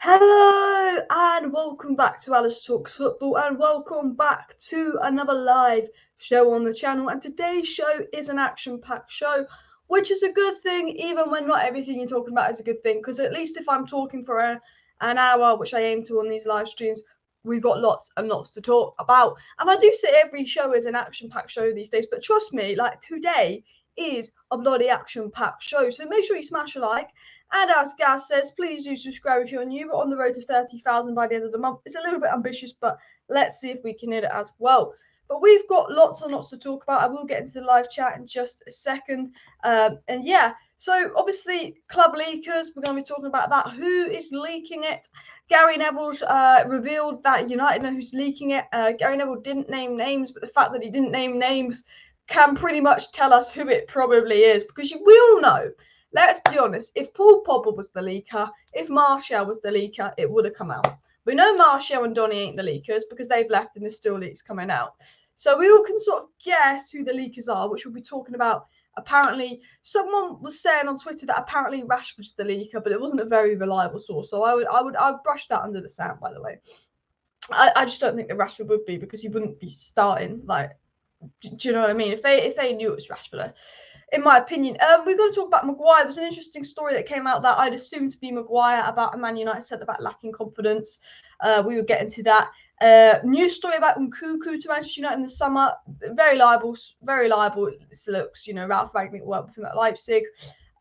Hello and welcome back to Alice Talks Football and welcome back to another live show on the channel. And today's show is an action-packed show, which is a good thing, even when not everything you're talking about is a good thing, because at least if I'm talking for an hour, which I aim to on these live streams, we've got lots and lots to talk about. And I do say every show is an action-packed show these days, but trust me, like today is a bloody action-packed show. So make sure you smash a like. And as Gaz says, please do subscribe if you're new. We're on the road to 30,000 by the end of the month. It's a little bit ambitious, but let's see if we can hit it as well. But we've got lots and lots to talk about. I will get into the live chat in just a second. And yeah, so obviously club leakers, we're going to be talking about that. Who is leaking it? Gary Neville's revealed that United know who's leaking it. Gary Neville didn't name names, but the fact that he didn't name names can pretty much tell us who it probably is, because we all know. Let's be honest, if Paul Pogba was the leaker, if Martial was the leaker, it would have come out. We know Martial and Donny ain't the leakers because they've left and there's still leaks coming out. So we all can sort of guess who the leakers are, which we'll be talking about. Apparently, someone was saying on Twitter that apparently Rashford's the leaker, but it wasn't a very reliable source. So I'd brush that under the sand, by the way. I just don't think that Rashford would be, because he wouldn't be starting. Like, do you know what I mean? If they knew it was Rashford, in my opinion. We're going to talk about Maguire. There was an interesting story that came out that I'd assumed to be Maguire about a Man United centre-back lacking confidence. We will get into that. News story about NKUKU to Manchester United in the summer. Very liable. This looks, RALF Rangnick worked with him at Leipzig.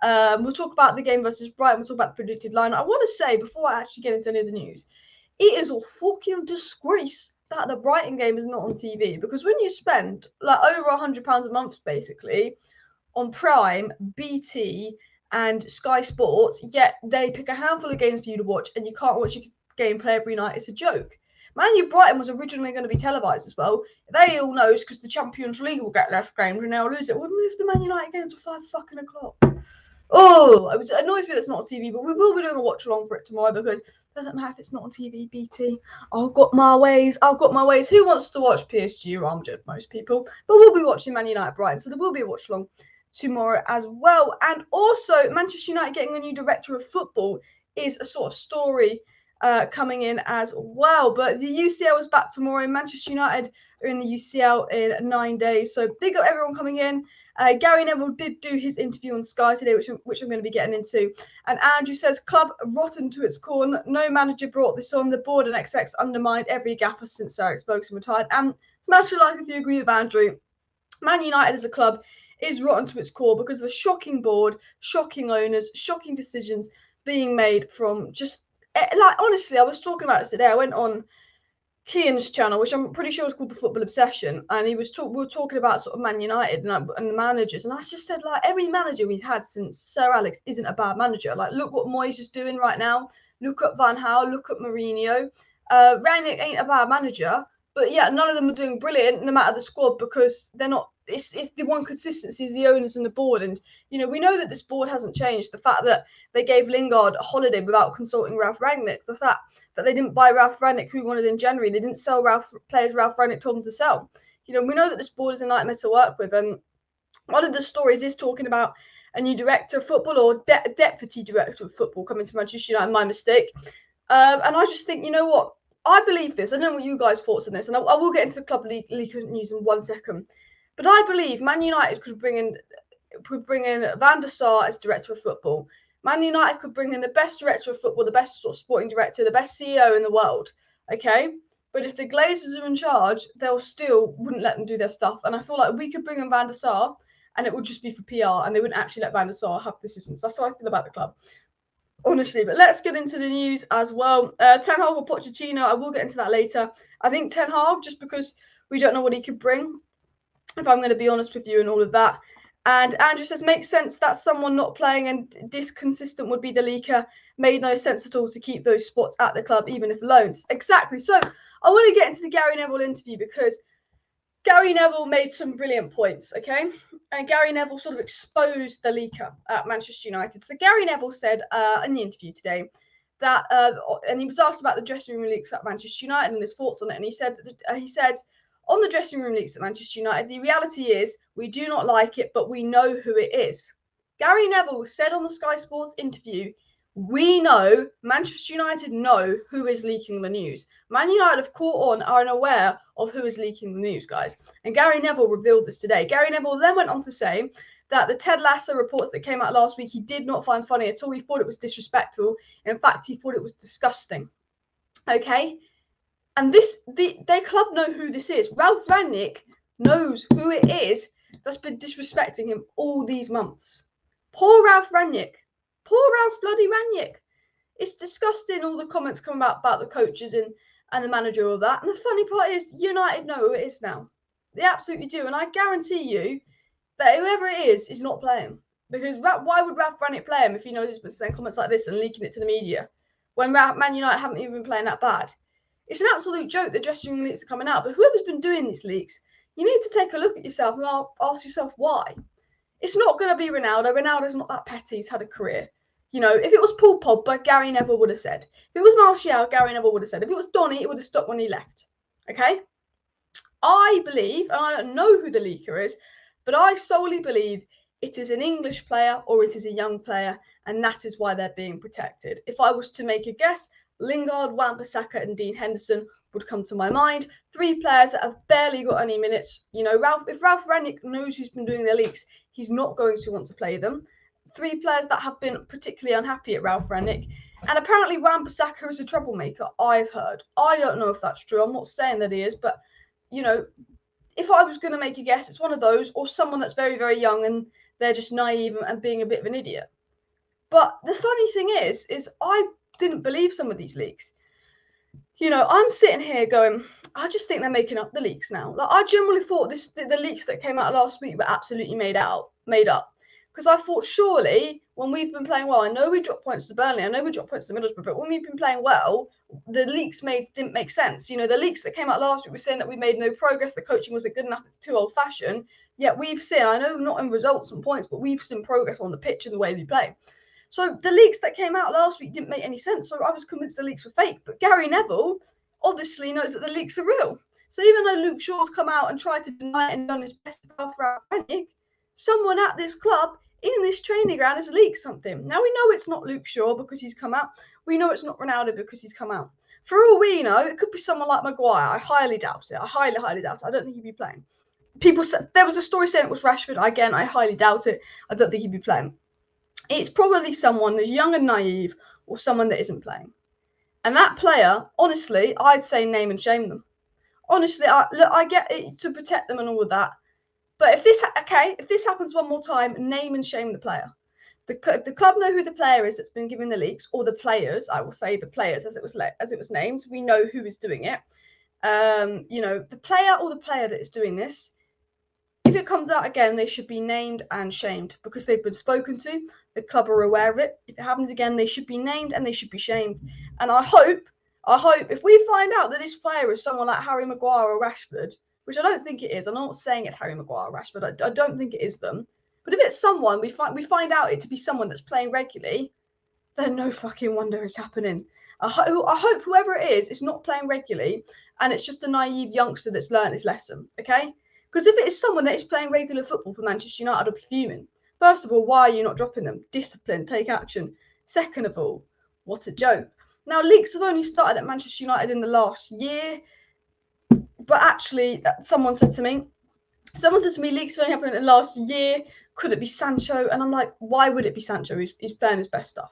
We'll talk about the game versus Brighton. We'll talk about the predicted line. I want to say, before I actually get into any of the news, it is a fucking disgrace that the Brighton game is not on TV, because when you spend like over £100 a month, basically, on Prime, BT, and Sky Sports, yet they pick a handful of games for you to watch, and you can't watch a gameplay every night. It's a joke. Man U Brighton was originally going to be televised as well. They all know it's because the Champions League will get left games and they'll lose it. We'll move the Man United game to 5 fucking o'clock. Oh, it annoys me that it's not on TV, but we will be doing a watch along for it tomorrow, because it doesn't matter if it's not on TV, BT. I've got my ways. Who wants to watch PSG? I'm just most people. But we'll be watching Man United Brighton, so there will be a watch along tomorrow as well. And also, Manchester United getting a new director of football is a sort of story coming in as well. But the UCL is back tomorrow. Manchester United are in the UCL in 9 days, so big up everyone coming in. Gary Neville did do his interview on Sky today, which I'm going to be getting into. And Andrew says, club rotten to its core. No manager brought this on. The board and XX undermined every gaffer since Sir Alex Ferguson retired. And smash a like if you agree with Andrew. Man United as a club is rotten to its core because of a shocking board, shocking owners, shocking decisions being made from just, like, honestly, I was talking about this today. I went on Kean's channel, which I'm pretty sure is called The Football Obsession, and we were talking about sort of Man United and the managers, and I just said, like, every manager we've had since Sir Alex isn't a bad manager. Like, look what Moyes is doing right now. Look at Van Gaal. Look at Mourinho. Rangnick ain't a bad manager, but yeah, none of them are doing brilliant, no matter the squad, because they're not. It's the one consistency is the owners and the board, and we know that this board hasn't changed. The fact that they gave Lingard a holiday without consulting Ralf Rangnick, the fact that they didn't buy Ralf Rangnick who wanted in January, they didn't sell players Ralf Rangnick told them to sell. We know that this board is a nightmare to work with, and one of the stories is talking about a new director of football, or deputy director of football, coming to Manchester United. My mistake. And I just think, you know what? I believe this. I don't know what you guys' thoughts on this, and I will get into the club league news in 1 second. But I believe Man United could bring in Van der Sar as director of football. Man United could bring in the best director of football, the best sort of sporting director, the best CEO in the world. Okay, but if the Glazers are in charge, they'll still wouldn't let them do their stuff. And I feel like we could bring in Van der Sar, and it would just be for PR, and they wouldn't actually let Van der Sar have decisions. That's how I feel about the club, honestly. But let's get into the news as well. Ten Hag or Pochettino, I will get into that later. I think Ten Hag, just because we don't know what he could bring, if I'm going to be honest with you, and all of that. And Andrew says, makes sense that someone not playing and disconsistent would be the leaker. Made no sense at all to keep those spots at the club, even if loans. Exactly. So I want to get into the Gary Neville interview, because Gary Neville made some brilliant points, okay? And Gary Neville sort of exposed the leaker at Manchester United. So Gary Neville said in the interview today that, and he was asked about the dressing room leaks at Manchester United and his thoughts on it. And he said, on the dressing room leaks at Manchester United, the reality is we do not like it, but we know who it is. Gary Neville said on the Sky Sports interview, we know, Manchester United know who is leaking the news. Man United have caught on, are aware of who is leaking the news, guys. And Gary Neville revealed this today. Gary Neville then went on to say that the Ted Lasso reports that came out last week, he did not find funny at all. He thought it was disrespectful. In fact, he thought it was disgusting. Okay? And their club know who this is. Ralf Rangnick knows who it is that's been disrespecting him all these months. Poor Ralf Rangnick. Poor Ralf bloody Rangnick. It's disgusting, all the comments come about the coaches and the manager, all that. And the funny part is, United know who it is now. They absolutely do. And I guarantee you that whoever it is not playing. Because why would Ralf Rangnick play him if he knows he's been saying comments like this and leaking it to the media? When Man United haven't even been playing that bad. It's an absolute joke that dressing room leaks are coming out. But whoever's been doing these leaks, you need to take a look at yourself and ask yourself why. It's not going to be Ronaldo. Ronaldo's not that petty. He's had a career. You know, if it was Paul Pogba, Gary Neville would have said. If it was Martial, Gary Neville would have said. If it was Donny, it would have stopped when he left. Okay? I believe, and I don't know who the leaker is, but I solely believe it is an English player or it is a young player, and that is why they're being protected. If I was to make a guess, Lingard, Wan-Bissaka and Dean Henderson would come to my mind. 3 players that have barely got any minutes. You know, if Ralf Rangnick knows who's been doing their leaks, he's not going to want to play them. 3 players that have been particularly unhappy at Ralf Rangnick. And apparently Wan-Bissaka is a troublemaker, I've heard. I don't know if that's true. I'm not saying that he is, but, you know, if I was going to make a guess, it's one of those, or someone that's very, very young and they're just naive and being a bit of an idiot. But the funny thing is I didn't believe some of these leaks. You know, I'm sitting here going, I just think they're making up the leaks now. Like, I generally thought the leaks that came out last week were absolutely made up. Because I thought, surely, when we've been playing well, I know we dropped points to Burnley, I know we dropped points to Middlesbrough, but when we've been playing well, the leaks didn't make sense. You know, the leaks that came out last week were saying that we made no progress, the coaching wasn't good enough, it's too old-fashioned. Yet we've seen, I know not in results and points, but we've seen progress on the pitch and the way we play. So the leaks that came out last week didn't make any sense, so I was convinced the leaks were fake. But Gary Neville obviously knows that the leaks are real. So even though Luke Shaw's come out and tried to deny it and done his best to Ralf Rangnick, someone at this club in this training ground has leaked something. Now, we know it's not Luke Shaw because he's come out. We know it's not Ronaldo because he's come out. For all we know, it could be someone like Maguire. I highly doubt it. I highly, highly doubt it. I don't think he'd be playing. People said there was a story saying it was Rashford. Again, I highly doubt it. I don't think he'd be playing. It's probably someone that's young and naive or someone that isn't playing. And that player, honestly, I'd say name and shame them. Honestly, I get it to protect them and all of that. But if this happens one more time, name and shame the player. The club know who the player is that's been giving the leaks, or the players. I will say the players as it was named. We know who is doing it. You know, the player or the player that is doing this. If it comes out again, they should be named and shamed because they've been spoken to. The club are aware of it. If it happens again, they should be named and they should be shamed. And I hope if we find out that this player is someone like Harry Maguire or Rashford, which I don't think it is. I'm not saying it's Harry Maguire or Rashford. I don't think it is them. But if it's someone, we find out it to be someone that's playing regularly, then no fucking wonder it's happening. I hope whoever it is not playing regularly and it's just a naive youngster that's learned his lesson, okay? Because if it is someone that is playing regular football for Manchester United, I'll be fuming. First of all, why are you not dropping them? Discipline, take action. Second of all, what a joke. Now, leaks have only started at Manchester United in the last year. But actually, someone said to me, leaks have only happened in the last year. Could it be Sancho? And I'm like, why would it be Sancho? He's playing his best stuff.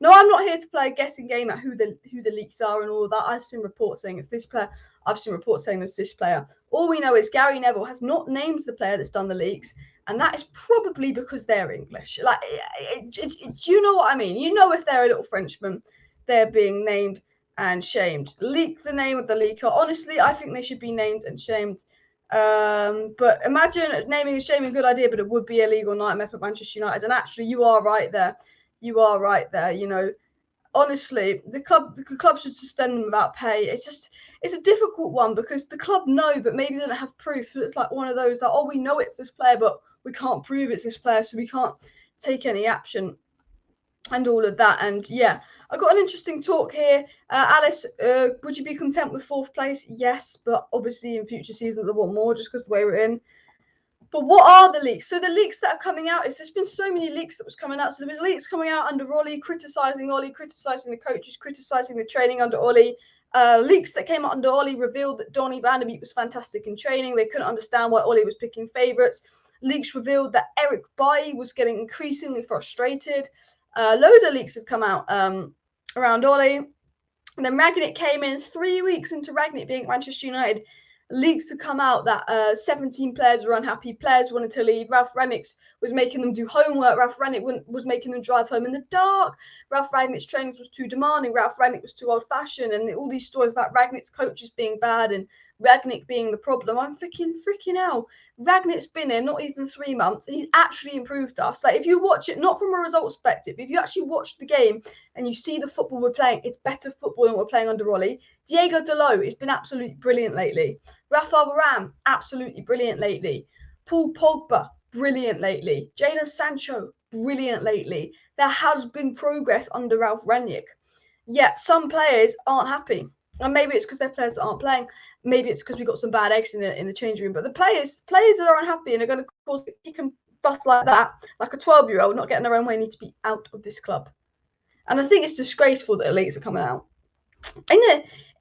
No, I'm not here to play a guessing game at who the leaks are and all of that. I've seen reports saying it's this player. I've seen reports saying it's this player. All we know is Gary Neville has not named the player that's done the leaks, and that is probably because they're English. Like, you know what I mean? You know, if they're a little Frenchman, they're being named and shamed. Leak the name of the leaker. Honestly, I think they should be named and shamed. But imagine naming and shaming, good idea, but it would be a legal nightmare for Manchester United. And actually, you are right there. You know, honestly, the club should suspend them without pay. It's a difficult one because the club know, but maybe they don't have proof. So it's like one of those, like, oh, we know it's this player, but we can't prove it's this player, so we can't take any action and all of that. And yeah, I got an interesting talk here. Alice, would you be content with 4th place? Yes, but obviously in future seasons I want more just because the way we're in. But what are the leaks? So the leaks that are coming out is there's been so many leaks that was coming out. So there was leaks coming out under Ollie, criticising the coaches, criticising the training under Ollie. Leaks that came out under Ollie revealed that Donny was fantastic in training. They couldn't understand why Ollie was picking favourites. Leaks revealed that Eric Bailly was getting increasingly frustrated. Loads of leaks had come out around Ollie. And then Rangnick came in 3 weeks into Rangnick being at Manchester United. Leaks had come out that 17 players were unhappy. Players wanted to leave. Ralf Rangnick was making them do homework. Ralf Rangnick was making them drive home in the dark. Ralf Rangnick's trainings was too demanding. Ralf Rangnick was too old-fashioned. And all these stories about Rangnick's coaches being bad and Rangnick being the problem. I'm freaking hell. Rangnick's been here not even 3 months. He's actually improved us. Like, if you watch it, not from a results perspective, if you actually watch the game and you see the football we're playing, it's better football than we're playing under Ollie. Diego Dalot has been absolutely brilliant lately. Rafael Varane, absolutely brilliant lately. Paul Pogba, brilliant lately. Jadon Sancho, brilliant lately. There has been progress under Ralf Rangnick. Yet some players aren't happy. And maybe it's because they're players that aren't playing. Maybe it's because we've got some bad eggs in the changing room. But the players that are unhappy and are going to cause a kick and fuss like that, like a 12-year-old not getting their own way, need to be out of this club. And I think it's disgraceful that the leaks are coming out.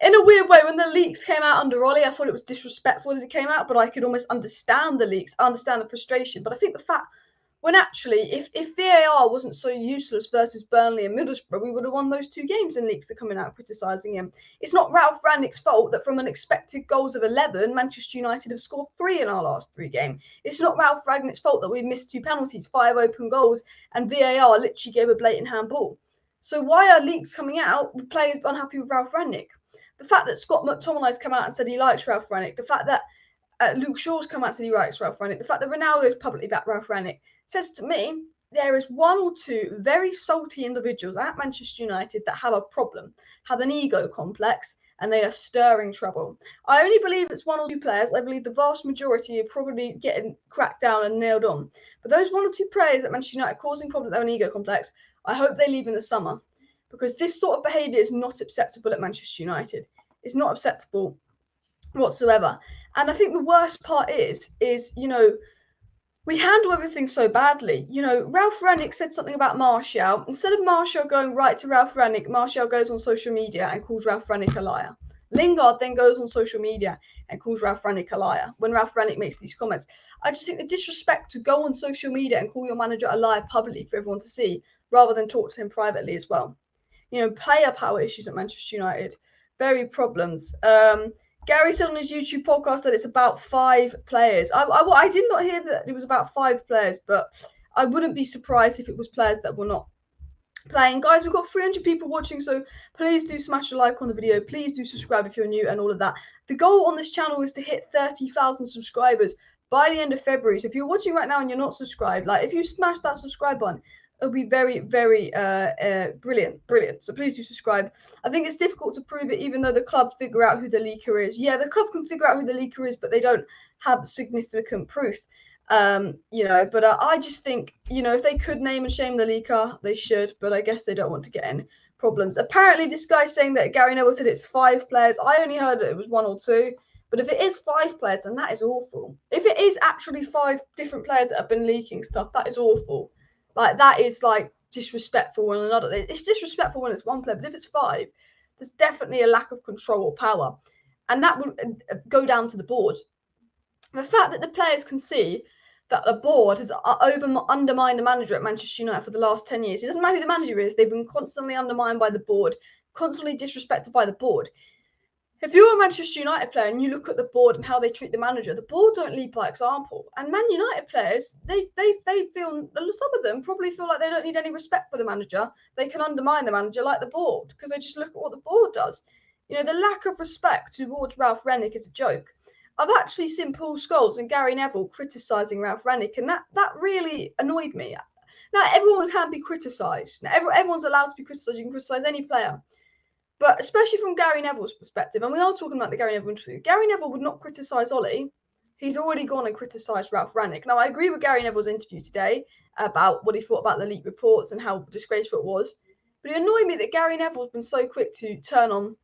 In a weird way, when the leaks came out under Ollie, I thought it was disrespectful that it came out, but I could almost understand the leaks, understand the frustration. But I think the fact, when actually, if VAR wasn't so useless versus Burnley and Middlesbrough, we would have won those 2 games, and leaks are coming out criticising him. It's not Ralf Rangnick's fault that from an expected goals of 11, Manchester United have scored 3 in our last 3 games. It's not Ralf Rangnick's fault that we missed 2 penalties, 5 open goals, and VAR literally gave a blatant handball. So why are leaks coming out with players unhappy with Ralf Rangnick? The fact that Scott McTominay's come out and said he likes Ralf Rangnick, the fact that Luke Shaw's come out and said he likes Ralf Rangnick, the fact that Ronaldo's publicly backed Ralf Rangnick, says to me there is 1 or 2 very salty individuals at Manchester United that have a problem, have an ego complex, and they are stirring trouble. I only believe it's 1 or 2 players. I believe the vast majority are probably getting cracked down and nailed on. But those 1 or 2 players at Manchester United causing problems that have an ego complex, I hope they leave in the summer. Because this sort of behaviour is not acceptable at Manchester United. It's not acceptable whatsoever. And I think the worst part is, you know, we handle everything so badly. You know, Ralf Rangnick said something about Martial. Instead of Martial going right to Ralf Rangnick, Martial goes on social media and calls Ralf Rangnick a liar. Lingard then goes on social media and calls Ralf Rangnick a liar when Ralf Rangnick makes these comments. I just think the disrespect to go on social media and call your manager a liar publicly for everyone to see, rather than talk to him privately as well. You know, player power issues at Manchester United, very problems. Gary said on his YouTube podcast that it's about 5 players. I did not hear that it was about 5 players, but I wouldn't be surprised if it was players that were not playing. Guys, we've got 300 people watching, so please do smash a like on the video. Please do subscribe if you're new and all of that. The goal on this channel is to hit 30,000 subscribers by the end of February. So if you're watching right now and you're not subscribed, like, if you smash that subscribe button, it'll be very, very brilliant. So please do subscribe. I think it's difficult to prove it, even though the club figure out who the leaker is. Yeah, the club can figure out who the leaker is, but they don't have significant proof. You know, but I just think, you know, if they could name and shame the leaker, they should. But I guess they don't want to get in problems. Apparently, this guy's saying that Gary Neville said it's 5 players. I only heard that it was 1 or 2. But if it is 5 players, then that is awful. If it is actually 5 different players that have been leaking stuff, that is awful. Like, that is, like, disrespectful when another. It's disrespectful when it's 1 player, but if it's 5, there's definitely a lack of control or power. And that would go down to the board. The fact that the players can see that the board has undermined the manager at Manchester United for the last 10 years. It doesn't matter who the manager is, they've been constantly undermined by the board, constantly disrespected by the board. If you're a Manchester United player and you look at the board and how they treat the manager, the board don't lead by example. And Man United players, they feel, some of them probably feel like they don't need any respect for the manager. They can undermine the manager like the board because they just look at what the board does. You know, the lack of respect towards Ralf Rangnick is a joke. I've actually seen Paul Scholes and Gary Neville criticising Ralf Rangnick, and that really annoyed me. Now, everyone can be criticised. Now, everyone's allowed to be criticised. You can criticise any player. But especially from Gary Neville's perspective, and we are talking about the Gary Neville interview, Gary Neville would not criticise Ollie. He's already gone and criticised Ralf Rangnick. Now, I agree with Gary Neville's interview today about what he thought about the leaked reports and how disgraceful it was. But it annoyed me that Gary Neville's been so quick to turn on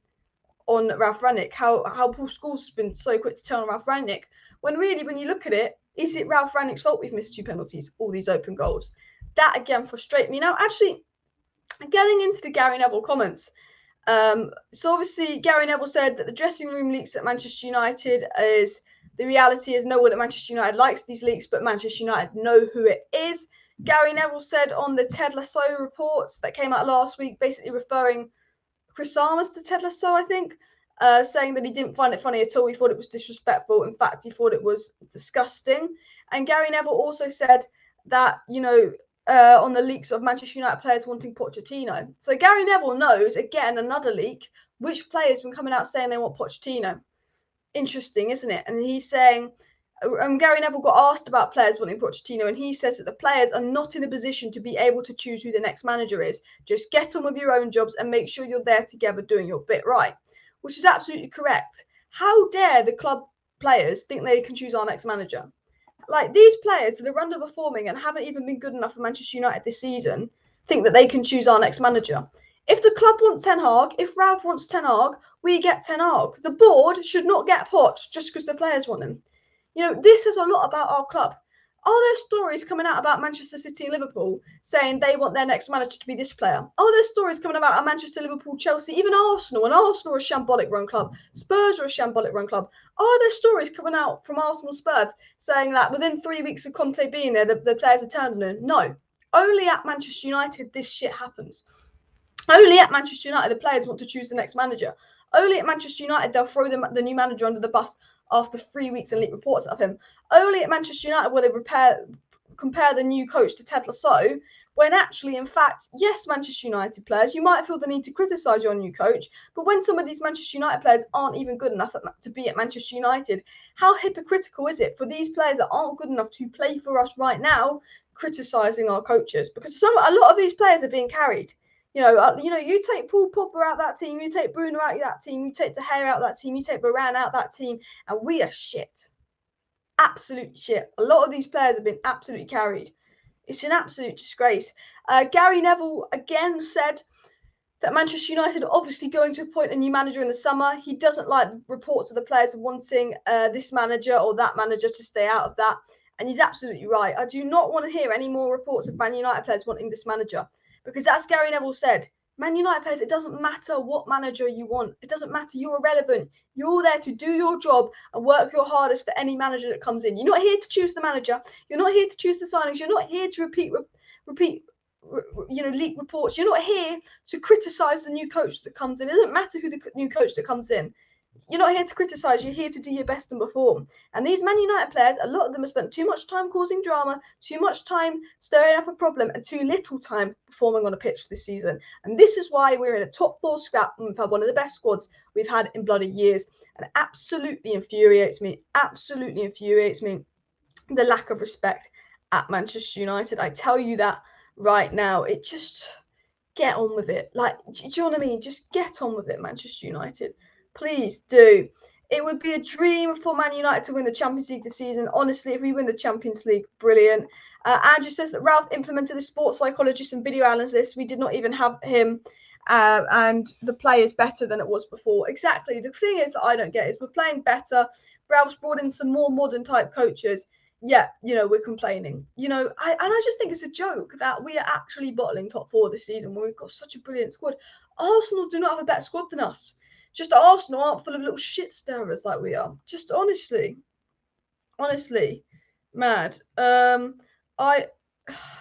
Ralf Rangnick, how Paul Scholes has been so quick to turn on Ralf Rangnick, when really, when you look at it, Is it Ralf Rangnick's fault we've missed 2 penalties, all these open goals? That again frustrates me. Now, actually, getting into the Gary Neville comments. So obviously Gary Neville said that the dressing room leaks at Manchester United is the reality is no one at Manchester United likes these leaks, but Manchester United know who it is. Gary Neville said on the Ted Lasso reports that came out last week, basically referring Chris Armas to Ted Lasso, I think, saying that he didn't find it funny at all. He thought it was disrespectful. In fact, he thought it was disgusting. And Gary Neville also said that, on the leaks of Manchester United players wanting Pochettino. So Gary Neville knows, again, another leak, which players have been coming out saying they want Pochettino. Interesting, isn't it? And he's saying, Gary Neville got asked about players wanting Pochettino, and he says that the players are not in a position to be able to choose who the next manager is. Just get on with your own jobs and make sure you're there together doing your bit right, which is absolutely correct. How dare the club players think they can choose our next manager? Like, these players that are underperforming and haven't even been good enough for Manchester United this season think that they can choose our next manager. If the club wants Ten Hag, if Ralf wants Ten Hag, we get Ten Hag. The board should not get Poch just because the players want him. This says a lot about our club. Are there stories coming out about Manchester City and Liverpool saying they want their next manager to be this player? Are there stories coming about Manchester, Liverpool, Chelsea, even Arsenal? And Arsenal are a shambolic run club. Spurs are a shambolic run club. Are there stories coming out from Arsenal Spurs saying that within 3 weeks of Conte being there, the players are turned on him? No. Only at Manchester United this shit happens. Only at Manchester United the players want to choose the next manager. Only at Manchester United they'll throw the new manager under the bus after 3 weeks and leak reports of him. Only at Manchester United will they compare the new coach to Ted Lasso, when actually, in fact, yes, Manchester United players, you might feel the need to criticise your new coach, but when some of these Manchester United players aren't even good enough to be at Manchester United, how hypocritical is it for these players that aren't good enough to play for us right now, criticising our coaches? Because a lot of these players are being carried. You take Paul Pogba out that team, you take Bruno out that team, you take De Gea out that team, you take Varane out that team, and we are shit. Absolute shit. A lot of these players have been absolutely carried. It's an absolute disgrace. Gary Neville again said that Manchester United are obviously going to appoint a new manager in the summer. He doesn't like reports of the players wanting this manager or that manager to stay out of that. And he's absolutely right. I do not want to hear any more reports of Man United players wanting this manager. Because as Gary Neville said, Man United players, it doesn't matter what manager you want. It doesn't matter. You're irrelevant. You're there to do your job and work your hardest for any manager that comes in. You're not here to choose the manager. You're not here to choose the signings. You're not here to repeat leak reports. You're not here to criticise the new coach that comes in. It doesn't matter who the new coach that comes in. You're not here to criticise. You're here to do your best and perform. And these Man United players, a lot of them have spent too much time causing drama, too much time stirring up a problem, and too little time performing on a pitch this season. And this is why we're in a top 4 scrap and we've had one of the best squads we've had in bloody years. And it absolutely infuriates me. Absolutely infuriates me. The lack of respect at Manchester United. I tell you that right now. It just, get on with it. Like, do you know what I mean? Just get on with it, Manchester United. Please do. It would be a dream for Man United to win the Champions League this season. Honestly, if we win the Champions League, brilliant. Andrew says that Ralf implemented a sports psychologist and video analyst. We did not even have him. And the play is better than it was before. Exactly. The thing is that I don't get is we're playing better. Ralph's brought in some more modern type coaches. Yeah, we're complaining. I just think it's a joke that we are actually bottling top 4 this season when we've got such a brilliant squad. Arsenal do not have a better squad than us. Just Arsenal aren't full of little shit stirrers like we are. Just honestly, mad. I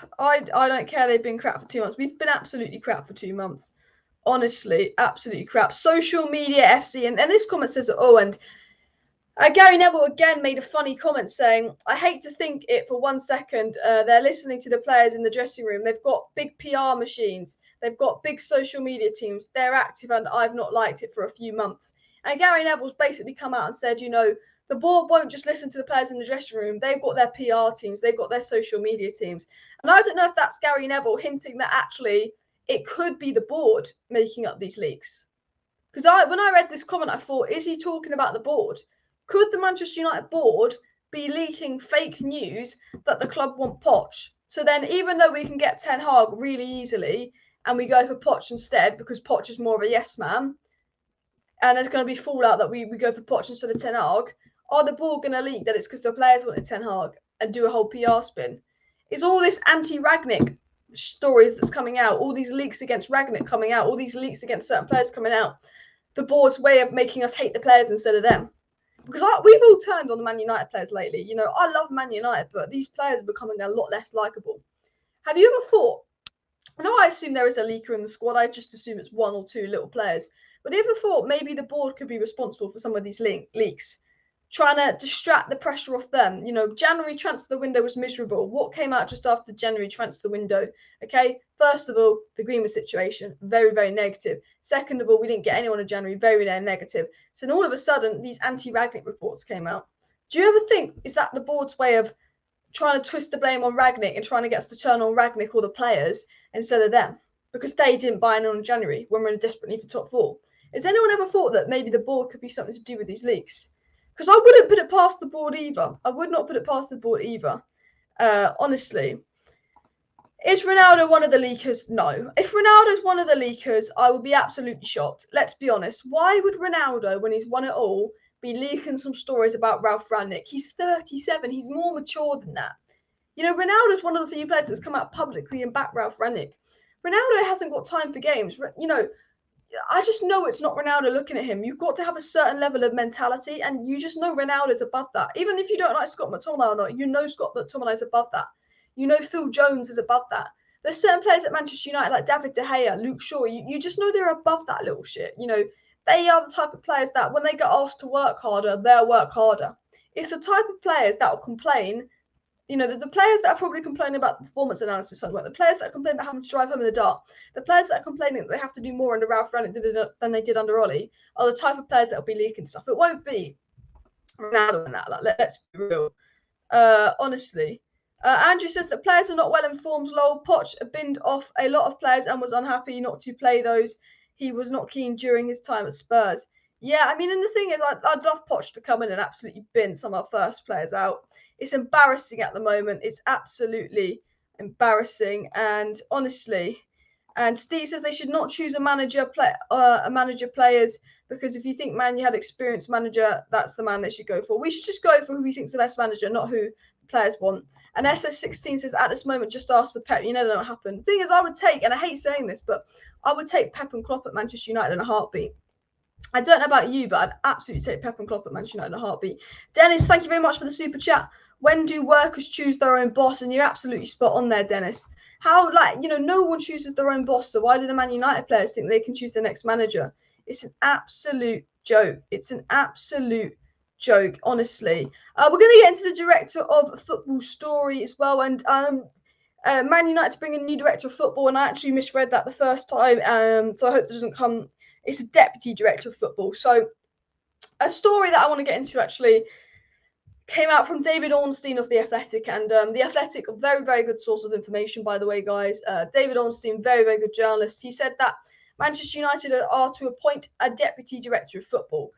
don't care. They've been crap for 2 months. We've been absolutely crap for 2 months. Honestly, absolutely crap. Social media FC, and this comment says, Gary Neville again made a funny comment saying, I hate to think it for 1 second. They're listening to the players in the dressing room. They've got big PR machines. They've got big social media teams. They're active and I've not liked it for a few months. And Gary Neville's basically come out and said, the board won't just listen to the players in the dressing room. They've got their PR teams. They've got their social media teams. And I don't know if that's Gary Neville hinting that actually it could be the board making up these leaks. Because when I read this comment, I thought, is he talking about the board? Could the Manchester United board be leaking fake news that the club want Poch? So then even though we can get Ten Hag really easily and we go for Poch instead because Poch is more of a yes man and there's going to be fallout that we go for Poch instead of Ten Hag, are the board going to leak that it's because the players wanted Ten Hag? and do a whole PR spin. Is all this anti-Rangnick stories that's coming out, all these leaks against Rangnick coming out, all these leaks against certain players coming out, the board's way of making us hate the players instead of them? Because we've all turned on the Man United players lately. You know, I love Man United, but these players are becoming a lot less likeable. Have you ever thought, I know I assume there is a leaker in the squad, I just assume it's one or two little players, but have you ever thought maybe the board could be responsible for some of these leaks? Trying to distract the pressure off them. You know, January transfer window was miserable. What came out just after the January transfer window? Okay, first of all, the Greenwood situation, very, very negative. Second of all, we didn't get anyone in January, very, very negative. So then all of a sudden, these anti-Rangnick reports came out. Do you ever think, is that the board's way of trying to twist the blame on Rangnick and trying to get us to turn on Rangnick or the players instead of them? Because they didn't buy in on January when we're in a desperate need for top four. Has anyone ever thought that maybe the board could be something to do with these leaks? Because I wouldn't put it past the board either. I would not put it past the board either. Honestly. Is Ronaldo one of the leakers? No. If Ronaldo's one of the leakers, I would be absolutely shocked. Let's be honest. Why would Ronaldo, when he's won it all, be leaking some stories about Ralf Rangnick? He's 37. He's more mature than that. You know, Ronaldo's one of the few players that's come out publicly and backed Ralf Rangnick. Ronaldo hasn't got time for games. You know, I just know it's not Ronaldo looking at him. You've got to have a certain level of mentality, and you just know Ronaldo's above that. Even if you don't like Scott McTominay or not, you know Scott McTominay's above that. You know Phil Jones is above that. There's certain players at Manchester United like David De Gea, Luke Shaw. You just know they're above that little shit. You know, they are the type of players that when they get asked to work harder, they'll work harder. It's the type of players that will complain. You know, the players that are probably complaining about the performance analysis on work, the players that complain about having to drive home in the dark, the players that are complaining that they have to do more under Ralf Rangnick than they did under Ollie, are the type of players that will be leaking stuff. It won't be Ronaldo in that. Like, let's be real. Honestly. Andrew says that players are not well informed. Lol, Poch binned off a lot of players and was unhappy not to play those. He was not keen during his time at Spurs. Yeah, I mean, and the thing is, I'd love Poch to come in and absolutely bin some of our first players out. It's embarrassing at the moment. It's absolutely embarrassing. And honestly, and Steve says they should not choose a manager players, because if you think Man U had experienced manager, that's the man they should go for. We should just go for who we think's the best manager, not who players want. And SS16 says at this moment, just ask the Pep. You know that won't happen. The thing is, I would take, and I hate saying this, but I would take Pep and Klopp at Manchester United in a heartbeat. I don't know about you, but I'd absolutely take Pep and Klopp at Manchester United in a heartbeat. Dennis, thank you very much for the super chat. When do workers choose their own boss? And you're absolutely spot on there, Dennis. How, like, you know, no one chooses their own boss. So why do the Man United players think they can choose their next manager? It's an absolute joke. It's an absolute joke, honestly. We're going to get into the director of football story as well. And Man United to bring in a new director of football. And I actually misread that the first time. So I hope it doesn't come. It's a deputy director of football. So a story that I want to get into actually came out from David Ornstein of The Athletic. And The Athletic, a very, very good source of information, by the way, guys. David Ornstein, very, very good journalist. He said that Manchester United are to appoint a deputy director of football.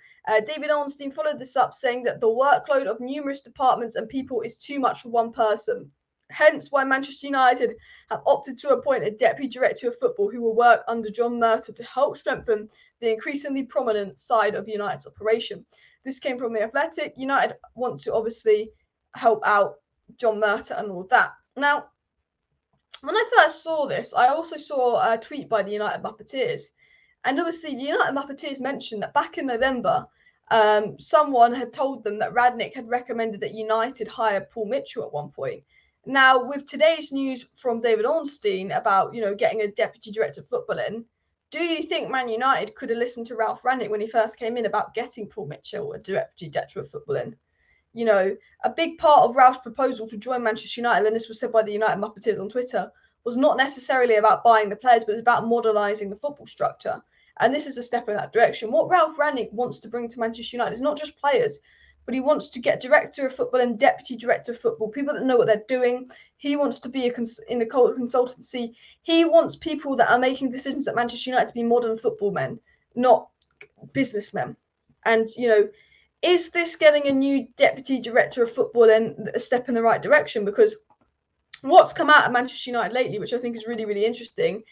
David Ornstein followed this up, saying that the workload of numerous departments and people is too much for one person. Hence why Manchester United have opted to appoint a deputy director of football who will work under John Murtough to help strengthen the increasingly prominent side of United's operation. This came from The Athletic. United want to obviously help out John Murtough and all that. Now, when I first saw this, I also saw a tweet by the United Muppeteers. And obviously, the United Muppeteers mentioned that back in November, someone had told them that Rangnick had recommended that United hire Paul Mitchell at one point. Now, with today's news from David Ornstein about, you know, getting a deputy director of football in, do you think Man United could have listened to Ralf Rangnick when he first came in about getting Paul Mitchell a deputy director of football in? You know, a big part of Ralph's proposal to join Manchester United, and this was said by the United Muppeteers on Twitter, was not necessarily about buying the players, but it was about modernising the football structure. And this is a step in that direction. What Ralf Rangnick wants to bring to Manchester United is not just players, but he wants to get director of football and deputy director of football, people that know what they're doing. He wants to be in the consultancy. He wants people that are making decisions at Manchester United to be modern football men, not businessmen. And, you know, is this getting a new deputy director of football in a step in the right direction? Because what's come out of Manchester United lately, which I think is really, really interesting,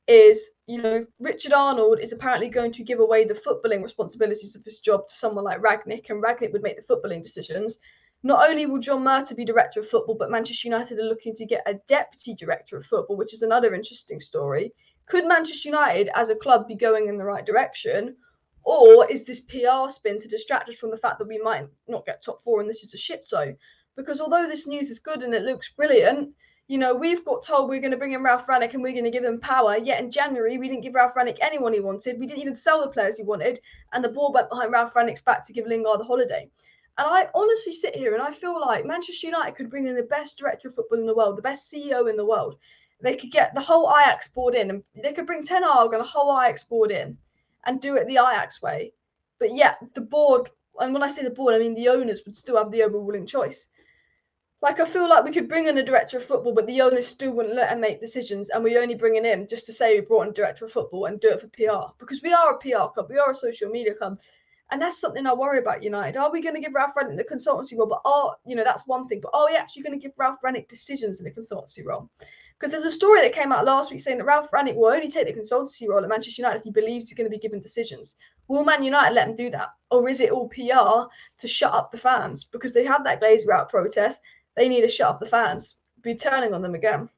is, you know, Richard Arnold is apparently going to give away the footballing responsibilities of his job to someone like Rangnick, and Rangnick would make the footballing decisions. Not only will John Murtagh be director of football, but Manchester United are looking to get a deputy director of football, which is another interesting story. Could Manchester United as a club be going in the right direction? Or is this PR spin to distract us from the fact that we might not get top four and this is a shit show? Because although this news is good and it looks brilliant, you know, we've got told we're going to bring in Ralf Rangnick and we're going to give him power. Yet in January, we didn't give Ralf Rangnick anyone he wanted. We didn't even sell the players he wanted. And the ball went behind Ralf Rangnick's back to give Lingard a holiday. And I honestly sit here and I feel like Manchester United could bring in the best director of football in the world, the best CEO in the world. They could get the whole Ajax board in, and they could bring Ten Hag and the whole Ajax board in and do it the Ajax way. But yet the board, and when I say the board, I mean the owners would still have the overruling choice. Like, I feel like we could bring in a director of football, but the owners still wouldn't let him make decisions, and we'd only bring him in just to say we brought in a director of football and do it for PR. Because we are a PR club, we are a social media club, and that's something I worry about United. Are we going to give Ralf Rangnick the consultancy role? But that's one thing. But are we actually going to give Ralf Rangnick decisions in the consultancy role? Because there's a story that came out last week saying that Ralf Rangnick will only take the consultancy role at Manchester United if he believes he's going to be given decisions. Will Man United let him do that? Or is it all PR to shut up the fans? Because they had that Glazer out protest. They need to shut up the fans, be turning on them again.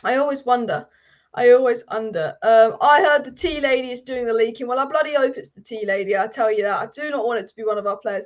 I always wonder. I heard the tea lady is doing the leaking. Well, I bloody hope it's the tea lady. I tell you that. I do not want it to be one of our players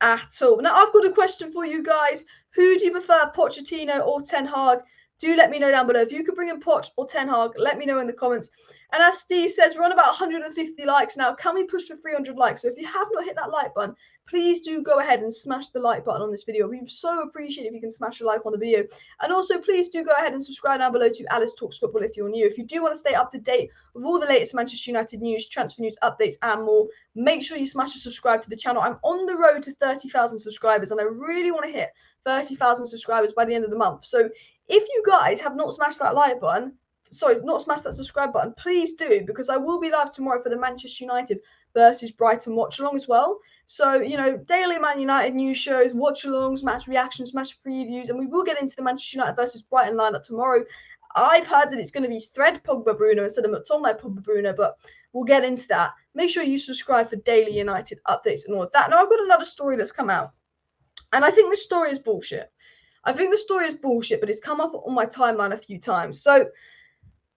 at all. Now, I've got a question for you guys. Who do you prefer, Pochettino or Ten Hag? Do let me know down below. If you could bring in Poch or Ten Hag, let me know in the comments. And as Steve says, we're on about 150 likes now. Can we push for 300 likes? So if you have not hit that like button, please do go ahead and smash the like button on this video. We so appreciate if you can smash a like on the video. And also, please do go ahead and subscribe down below to Alice Talks Football if you're new. If you do want to stay up to date with all the latest Manchester United news, transfer news, updates, and more, make sure you smash the subscribe to the channel. I'm on the road to 30,000 subscribers, and I really want to hit 30,000 subscribers by the end of the month. So if you guys have not smashed that like button, not smashed that subscribe button, please do, because I will be live tomorrow for the Manchester United versus Brighton watch along as well. So, you know, daily Man United news shows, watch alongs, match reactions, match previews, and we will get into the Manchester United versus Brighton lineup tomorrow. I've heard that it's going to be Fred Pogba Bruno instead of McTominay Pogba Bruno, but we'll get into that. Make sure you subscribe for daily United updates and all of that. Now, I've got another story that's come out, and I think this story is bullshit. but it's come up on my timeline a few times. So,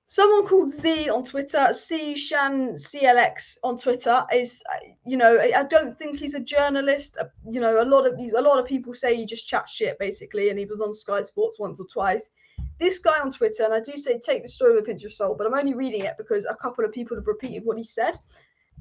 someone called Z on Twitter, CLX on Twitter, is, I don't think he's a journalist. A lot of people say he just chats shit, basically, and he was on Sky Sports once or twice. This guy on Twitter, and I do say take the story with a pinch of salt, but I'm only reading it because a couple of people have repeated what he said.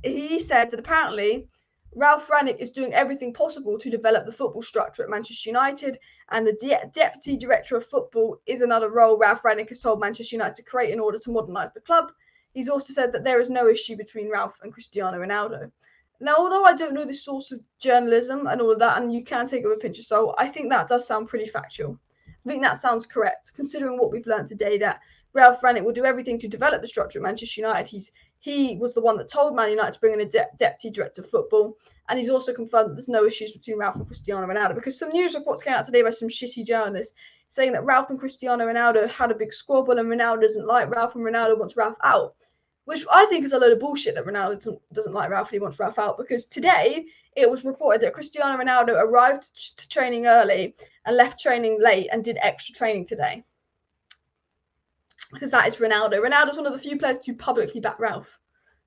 He said that apparently Ralf Rangnick is doing everything possible to develop the football structure at Manchester United, and the deputy director of football is another role Ralf Rangnick has told Manchester United to create in order to modernise the club. He's also said that there is no issue between Ralf and Cristiano Ronaldo. Now, although I don't know the source of journalism and all of that, and you can take it with a pinch of salt, I think that does sound pretty factual. I think that sounds correct, considering what we've learned today, that Ralf Rangnick will do everything to develop the structure at Manchester United. He was the one that told Man United to bring in a deputy director of football, and he's also confirmed that there's no issues between Ralf and Cristiano Ronaldo, because some news reports came out today by some shitty journalists saying that Ralf and Cristiano Ronaldo had a big squabble and Ronaldo doesn't like Ralf and Ronaldo wants Ralf out, which I think is a load of bullshit, that Ronaldo doesn't like Ralf and he wants Ralf out, because today it was reported that Cristiano Ronaldo arrived to training early and left training late and did extra training today. Because that is Ronaldo. Ronaldo's one of the few players to publicly back Ralf.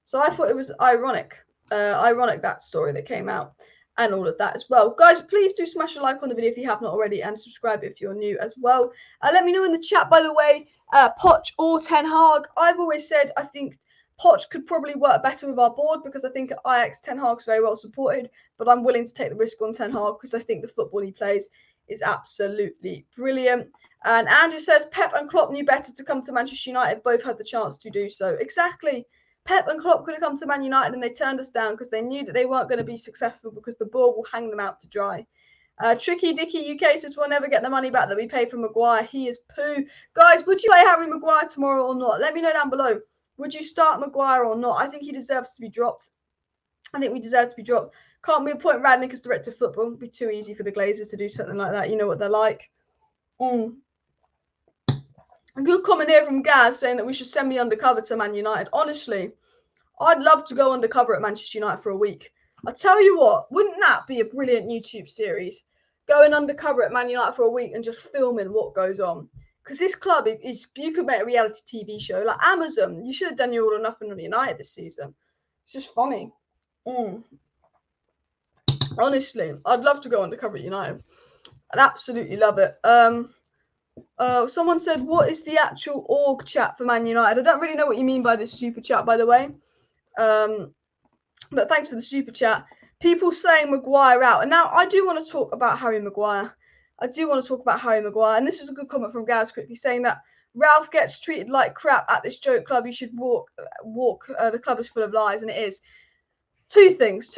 So I thought it was ironic that story that came out and all of that as well. Guys, please do smash a like on the video if you have not already, and subscribe if you're new as well. Let me know in the chat, by the way, Poch or Ten Hag. I've always said I think Poch could probably work better with our board, because I think at Ajax Ten Hag's very well supported, but I'm willing to take the risk on Ten Hag because I think the football he plays is absolutely brilliant. And Andrew says Pep and Klopp knew better to come to Manchester United. Both had the chance to do so. Exactly. Pep and Klopp could have come to Man United and they turned us down because they knew that they weren't going to be successful, because the ball will hang them out to dry. Tricky Dicky UK says we'll never get the money back that we paid for Maguire. He is poo. Guys, would you play Harry Maguire tomorrow or not? Let me know down below. Would you start Maguire or not? I think he deserves to be dropped. I think we deserve to be dropped. Can't we appoint Rangnick as director of football? It'd be too easy for the Glazers to do something like that. You know what they're like. A good comment here from Gaz saying that we should send me undercover to Man United. Honestly, I'd love to go undercover at Manchester United for a week. I tell you what, wouldn't that be a brilliant YouTube series? going undercover at Man United for a week and just filming what goes on. Because this club is, you could make a reality TV show. Like Amazon, you should have done your All or Nothing on United this season. It's just funny. Honestly, I'd love to go undercover at United. I'd absolutely love it. Someone said, what is the actual org chat for Man United? I don't really know what you mean by this super chat, by the way. But thanks for the super chat. People saying Maguire out. And now I do want to talk about Harry Maguire. And this is a good comment from Gaz quickly saying that Ralph gets treated like crap at this joke club. You should walk. The club is full of lies, and it is. Two things.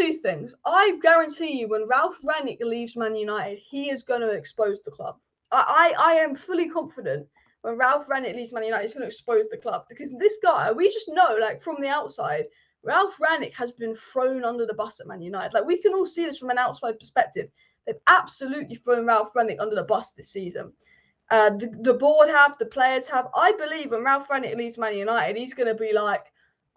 I guarantee you, when Ralf Rangnick leaves Man United, he is going to expose the club. I am fully confident when Ralf Rangnick leaves Man United, he's going to expose the club. Because this guy, we just know, like, from the outside, Ralf Rangnick has been thrown under the bus at Man United. Like, we can all see this from an outside perspective. They've absolutely thrown Ralf Rangnick under the bus this season. The board have, the players have. I believe when Ralf Rangnick leaves Man United, he's going to be like,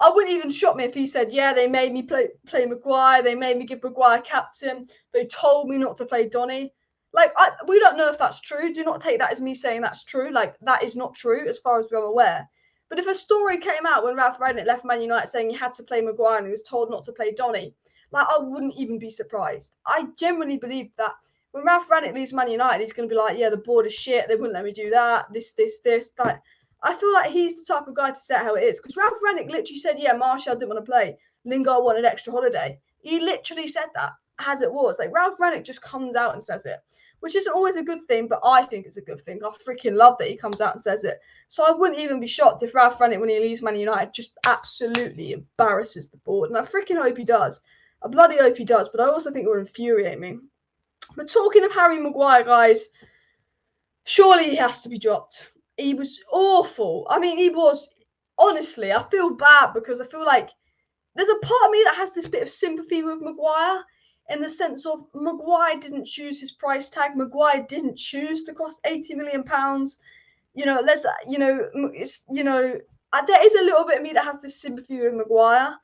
I wouldn't even shock me if he said, yeah, they made me play Maguire. They made me give Maguire captain. They told me not to play Donny. Like, we don't know if that's true. Do not take that as me saying that's true. Like, that is not true as far as we're aware. But if a story came out when Ralf Rangnick left Man United saying he had to play Maguire and he was told not to play Donny, like, I wouldn't even be surprised. I genuinely believe that when Ralf Rangnick leaves Man United, he's going to be like, yeah, the board is shit. They wouldn't let me do that. This, that. I feel like he's the type of guy to set how it is. Because Ralf Rangnick literally said, yeah, Martial didn't want to play. Lingard wanted extra holiday. He literally said that as it was. Like, Ralf Rangnick just comes out and says it, which isn't always a good thing, but I think it's a good thing. I freaking love that he comes out and says it. So I wouldn't even be shocked if Ralf Rangnick, when he leaves Man United, just absolutely embarrasses the board. And I freaking hope he does. I bloody hope he does, but I also think it would infuriate me. But talking of Harry Maguire, guys, surely he has to be dropped. He was awful. I mean, he was, honestly, I feel bad because I feel like there's a part of me that has this bit of sympathy with Maguire in the sense of Maguire didn't choose his price tag. Maguire didn't choose to cost £80 million. You know, there is a little bit of me that has this sympathy with Maguire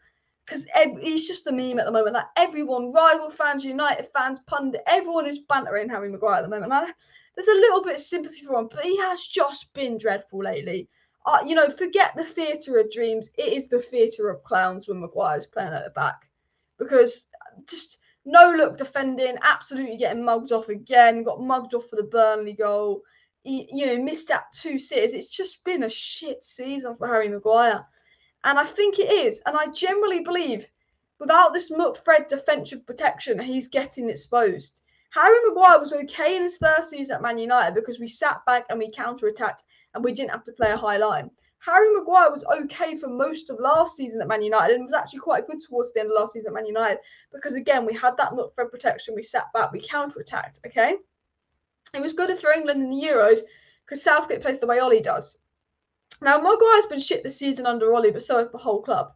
because he's just the meme at the moment. Like, everyone, rival fans, United fans, pundit, everyone is bantering Harry Maguire at the moment. There's a little bit of sympathy for him, but he has just been dreadful lately. Forget the theatre of dreams. It is the theatre of clowns when Maguire's playing at the back. Because just no look defending, absolutely getting mugged off again, got mugged off for the Burnley goal. He missed out 2 sitters. It's just been a shit season for Harry Maguire. And I think it is. And I generally believe without this Fred defensive protection, he's getting exposed. Harry Maguire was okay in his first season at Man United because we sat back and we counter-attacked and we didn't have to play a high line. Harry Maguire was okay for most of last season at Man United and was actually quite good towards the end of last season at Man United because, again, we had that Fred protection, we sat back, we counter-attacked, okay? It was good for England in the Euros because Southgate plays the way Ollie does. Now, Maguire's been shit this season under Ollie, but so has the whole club.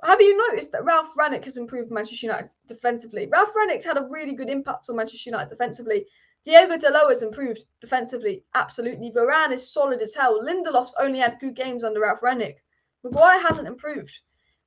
Have you noticed that Ralf Rangnick has improved Manchester United defensively? Ralf Rangnick's had a really good impact on Manchester United defensively. Diego Dalot has improved defensively, absolutely. Varane is solid as hell. Lindelof's only had good games under Ralf Rangnick. Maguire hasn't improved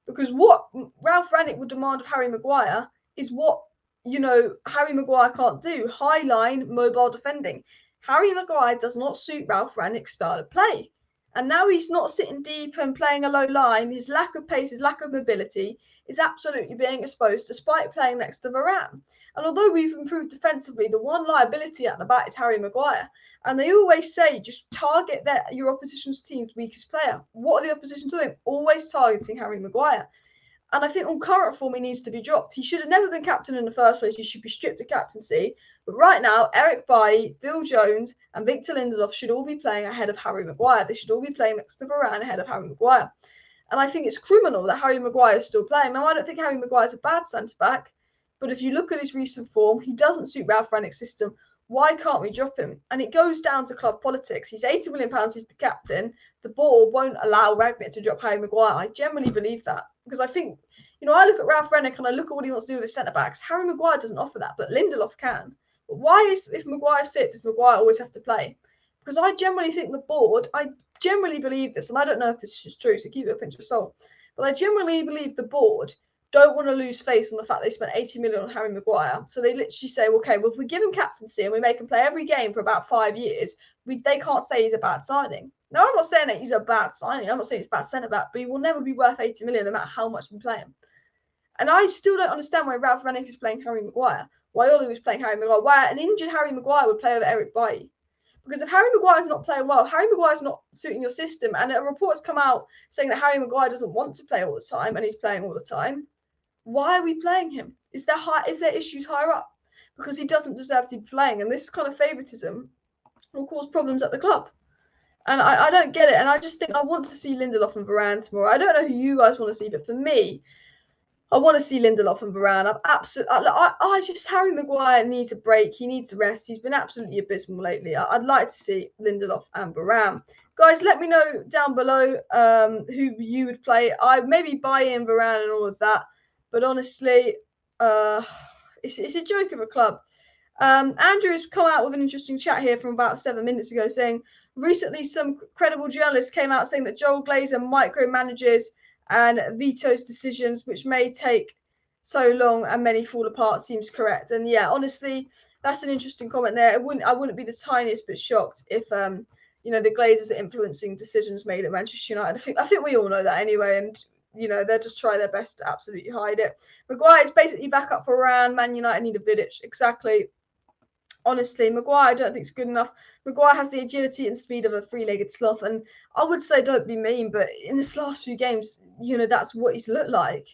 because what Ralf Rangnick would demand of Harry Maguire is what, Harry Maguire can't do. High line, mobile defending. Harry Maguire does not suit Ralf Rangnick's style of play. And now he's not sitting deep and playing a low line. His lack of pace, his lack of mobility is absolutely being exposed despite playing next to Varane. And although we've improved defensively, the one liability at the back is Harry Maguire. And they always say just target your opposition's team's weakest player. What are the opposition doing? Always targeting Harry Maguire. And I think on current form, he needs to be dropped. He should have never been captain in the first place. He should be stripped of captaincy. But right now, Eric Bailly, Phil Jones, and Victor Lindelof should all be playing ahead of Harry Maguire. They should all be playing next to Varane ahead of Harry Maguire. And I think it's criminal that Harry Maguire is still playing. Now, I don't think Harry Maguire is a bad centre-back. But if you look at his recent form, he doesn't suit Ralf Rangnick's system. Why can't we drop him? And it goes down to club politics. He's £80 million, he's the captain. The board won't allow Rangnick to drop Harry Maguire. I generally believe that. Because I think, I look at Ralf Rangnick and I look at what he wants to do with his centre-backs. Harry Maguire doesn't offer that, but Lindelof can. But if Maguire's fit, does Maguire always have to play? Because I generally think the board, I generally believe this, and I don't know if this is true, so keep it a pinch of salt. But I generally believe the board don't want to lose face on the fact they spent 80 million on Harry Maguire. So they literally say, okay, well, if we give him captaincy and we make him play every game for about 5 years, they can't say he's a bad signing. No, I'm not saying that he's a bad signing. I'm not saying he's a bad centre-back, but he will never be worth 80 million no matter how much we play him. And I still don't understand why Ralf Rangnick is playing Harry Maguire, why Ollie was playing Harry Maguire, why an injured Harry Maguire would play over Eric Bailly. Because if Harry Maguire's not playing well, Harry Maguire's not suiting your system, and a report's come out saying that Harry Maguire doesn't want to play all the time and he's playing all the time, why are we playing him? Is there issues higher up? Because he doesn't deserve to be playing, and this kind of favouritism will cause problems at the club. And I don't get it, and I just think I want to see Lindelof and Varane tomorrow. I don't know who you guys want to see, but for me, I want to see Lindelof and Varane. Harry Maguire needs a break. He needs a rest. He's been absolutely abysmal lately. I'd like to see Lindelof and Varane. Guys, let me know down below who you would play. I maybe buy in Varane and all of that, but honestly, it's a joke of a club. Andrew has come out with an interesting chat here from about 7 minutes ago saying, recently some credible journalists came out saying that Joel Glazer micromanages and vetoes decisions which may take so long and many fall apart. Seems correct. And yeah, honestly, that's an interesting comment there. I wouldn't be the tiniest bit shocked if the Glazers are influencing decisions made at Manchester United. I think we all know that anyway, and they'll just try their best to absolutely hide it. Maguire is basically back up for Varane. Man United need a Vidic. Exactly. Honestly, Maguire I don't think is good enough. Maguire has the agility and speed of a three-legged sloth, and I would say don't be mean, but in this last few games, that's what he's looked like.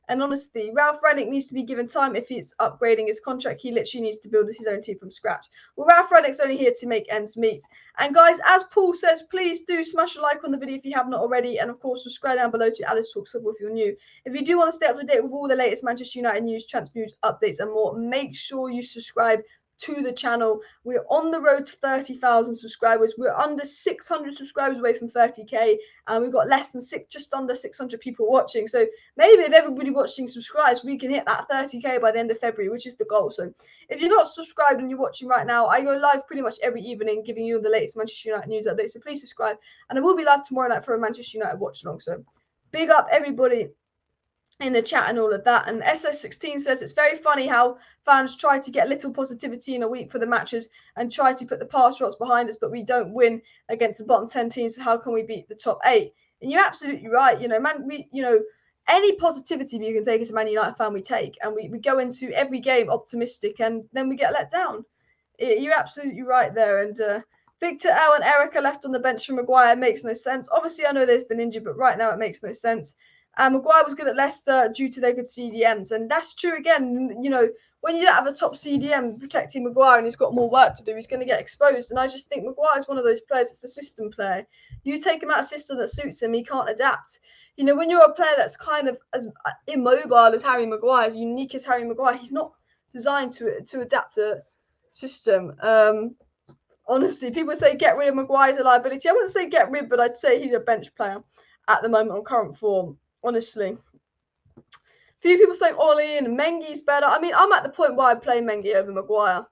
And honestly, Ralf Rangnick needs to be given time if he's upgrading his contract. He literally needs to build his own team from scratch. Well, Ralf Rangnick's only here to make ends meet. And guys, as Paul says, please do smash a like on the video if you have not already, and of course, subscribe down below to Alice Talks Football if you're new. If you do want to stay up to date with all the latest Manchester United news, transfer news, updates, and more, make sure you subscribe to the channel. We're on the road to 30,000 subscribers. We're under 600 subscribers away from 30k, and we've got just under 600 people watching. So maybe if everybody watching subscribes, we can hit that 30k by the end of February, which is the goal. So if you're not subscribed and you're watching right now, I go live pretty much every evening giving you the latest Manchester United news updates. So please subscribe, and I will be live tomorrow night for a Manchester United watch along. So big up everybody in the chat and all of that. And SS16 says it's very funny how fans try to get little positivity in a week for the matches and try to put the past shots behind us, but we don't win against the bottom 10 teams. So how can we beat the top 8? And you're absolutely right. Any positivity you can take as a Man United fan, we take, and we go into every game optimistic, and then we get let down. You're absolutely right there. And Victor L and Erica left on the bench for Maguire makes no sense. Obviously, I know they've been injured, but right now it makes no sense. Maguire was good at Leicester due to their good CDMs, and that's true again. When you don't have a top CDM protecting Maguire and he's got more work to do, he's going to get exposed. And I just think Maguire is one of those players that's a system player. You take him out of a system that suits him, he can't adapt. When you're a player that's kind of as immobile as Harry Maguire, as unique as Harry Maguire, he's not designed to adapt to system. Honestly, people say get rid of Maguire as a liability. I wouldn't say get rid, but I'd say he's a bench player at the moment on current form. Honestly, a few people saying Ollie and Mengi's better. I mean, I'm at the point where I play Mengi over Maguire.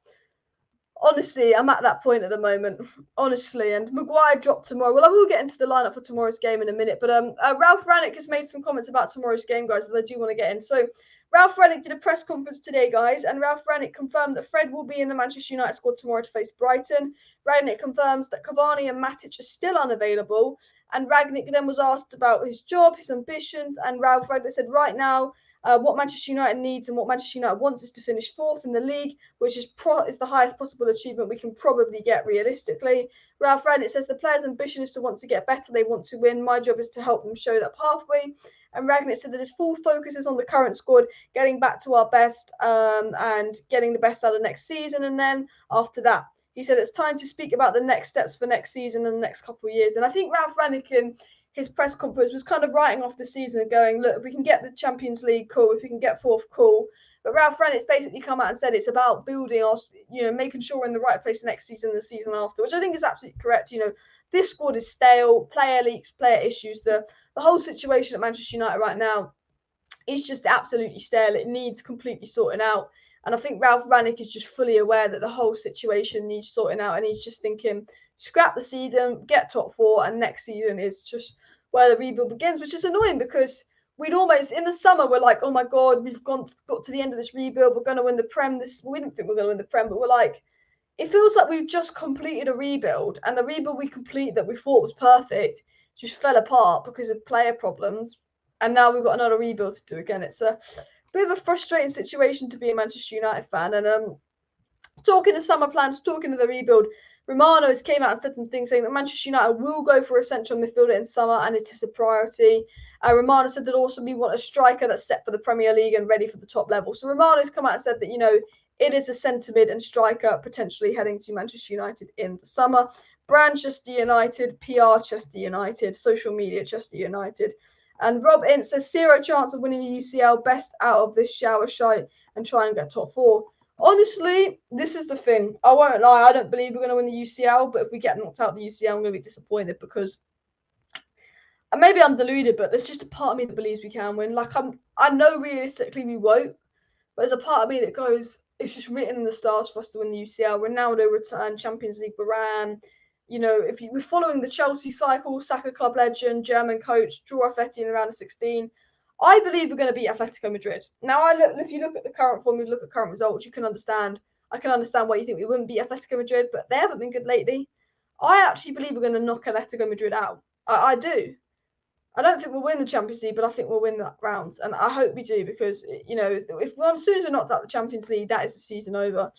Honestly, I'm at that point at the moment. Honestly, and Maguire dropped tomorrow. Well, I will get into the lineup for tomorrow's game in a minute. But Ralf Rangnick has made some comments about tomorrow's game, guys, that I do want to get in. So Ralf Rangnick did a press conference today, guys, and Ralf Rangnick confirmed that Fred will be in the Manchester United squad tomorrow to face Brighton. Rangnick confirms that Cavani and Matic are still unavailable. And Rangnick then was asked about his job, his ambitions, and Ralf Rangnick said right now what Manchester United needs and what Manchester United wants is to finish 4th in the league, which is the highest possible achievement we can probably get realistically. Ralf Rangnick says the players' ambition is to want to get better, they want to win. My job is to help them show that pathway. And Rangnick said that his full focus is on the current squad, getting back to our best and getting the best out of next season. And then after that, he said it's time to speak about the next steps for next season and the next couple of years. And I think Ralf Rangnick in his press conference was kind of writing off the season and going, look, if we can get the Champions League, cool. If we can get 4th, cool. But Ralf Rangnick's basically come out and said it's about building us, making sure we're in the right place next season and the season after, which I think is absolutely correct. This squad is stale, player leaks, player issues. The whole situation at Manchester United right now is just absolutely stale. It needs completely sorting out. And I think Ralf Rangnick is just fully aware that the whole situation needs sorting out. And he's just thinking, scrap the season, get top 4, and next season is just where the rebuild begins, which is annoying because we'd almost, in the summer, we're like, oh my God, we've got to the end of this rebuild. We're going to win the Prem. We didn't think we were going to win the Prem, but we're like, it feels like we've just completed a rebuild, and the rebuild we completed that we thought was perfect just fell apart because of player problems, and now we've got another rebuild to do again. It's a bit of a frustrating situation to be a Manchester United fan. And talking of summer plans, talking of the rebuild, Romano has came out and said some things saying that Manchester United will go for a central midfielder in summer and it is a priority. Romano said that also we want a striker that's set for the Premier League and ready for the top level. So Romano's come out and said that, you know, it is a centre mid and striker potentially heading to Manchester United in the summer. Brand Chester United, PR Chester United, social media Chester United. And Rob Ince says 0 chance of winning the UCL, best out of this shower shite and try and get top 4. Honestly, this is the thing. I won't lie, I don't believe we're going to win the UCL, but if we get knocked out of the UCL, I'm going to be disappointed because maybe I'm deluded, but there's just a part of me that believes we can win. Like, I know realistically we won't, but there's a part of me that goes, it's just written in the stars for us to win the UCL. Ronaldo return, Champions League Varane. You know, if we're following the Chelsea cycle, Saka club legend, German coach, draw Atleti in the round of 16. I believe we're going to beat Atletico Madrid. Now, if you look at the current form, you look at current results, you can understand. I can understand why you think we wouldn't beat Atletico Madrid, but they haven't been good lately. I actually believe we're going to knock Atletico Madrid out. I do. I don't think we'll win the Champions League, but I think we'll win that round. And I hope we do because, you know, as soon as we're knocked out the Champions League, that is the season over.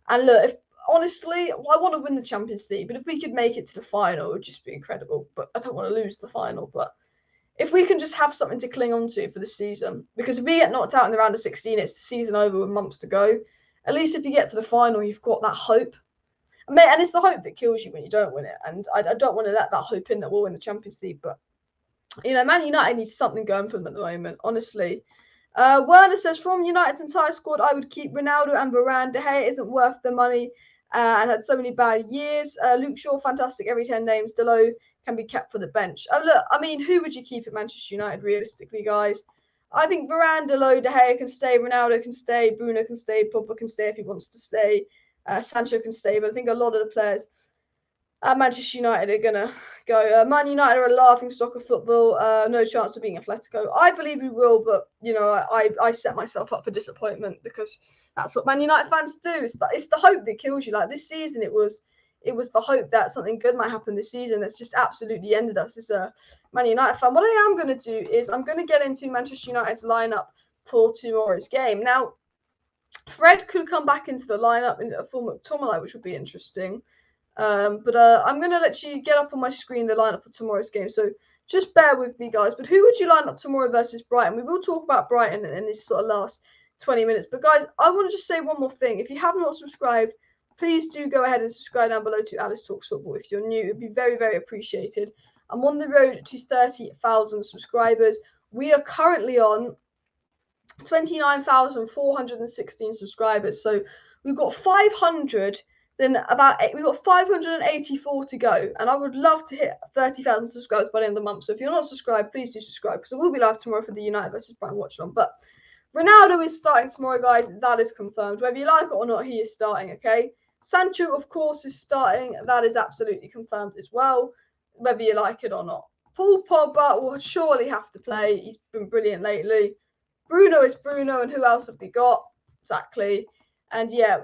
And look, honestly, I want to win the Champions League, but if we could make it to the final, it would just be incredible. But I don't want to lose the final. But if we can just have something to cling on to for the season, because if we get knocked out in the round of 16, it's the season over with months to go. At least if you get to the final, you've got that hope. And it's the hope that kills you when you don't win it. And I don't want to let that hope in that we'll win the Champions League. But, you know, Man United needs something going for them at the moment, honestly. Werner says, from United's entire squad, I would keep Ronaldo and Varane. De Gea isn't worth the money and had so many bad years. Luke Shaw, fantastic every 10 names. Delo can be kept for the bench. Look, I mean, who would you keep at Manchester United, realistically, guys? I think Varane, Delo, De Gea can stay, Ronaldo can stay, Bruno can stay, Pogba can stay if he wants to stay, Sancho can stay, but I think a lot of the players at Manchester United are going to go. Man United are a laughing stock of football. No chance of being Atletico. I believe we will, but, you know, I set myself up for disappointment because that's what Man United fans do. It's the hope that kills you. Like this season, it was the hope that something good might happen this season. That's just absolutely ended us as a Man United fan. What I am going to do is I'm going to get into Manchester United's lineup for tomorrow's game. Now, Fred could come back into the lineup for McTominay, which would be interesting. But I'm going to let you get up on my screen the lineup for tomorrow's game. So just bear with me, guys. But who would you line up tomorrow versus Brighton? We will talk about Brighton in this sort of last 20 minutes. But, guys, I want to just say one more thing. If you have not subscribed, please do go ahead and subscribe down below to Alice Talks Football. If you're new, it would be very, very appreciated. I'm on the road to 30,000 subscribers. We are currently on 29,416 subscribers. So we've got 500, then we've got 584 to go. And I would love to hit 30,000 subscribers by the end of the month. So if you're not subscribed, please do subscribe because it will be live tomorrow for the United versus Brighton watch on. But Ronaldo is starting tomorrow, guys. That is confirmed. Whether you like it or not, he is starting, okay? Sancho, of course, is starting. That is absolutely confirmed as well, whether you like it or not. Paul Pogba will surely have to play. He's been brilliant lately. Bruno is Bruno, and who else have we got? Exactly. And yeah,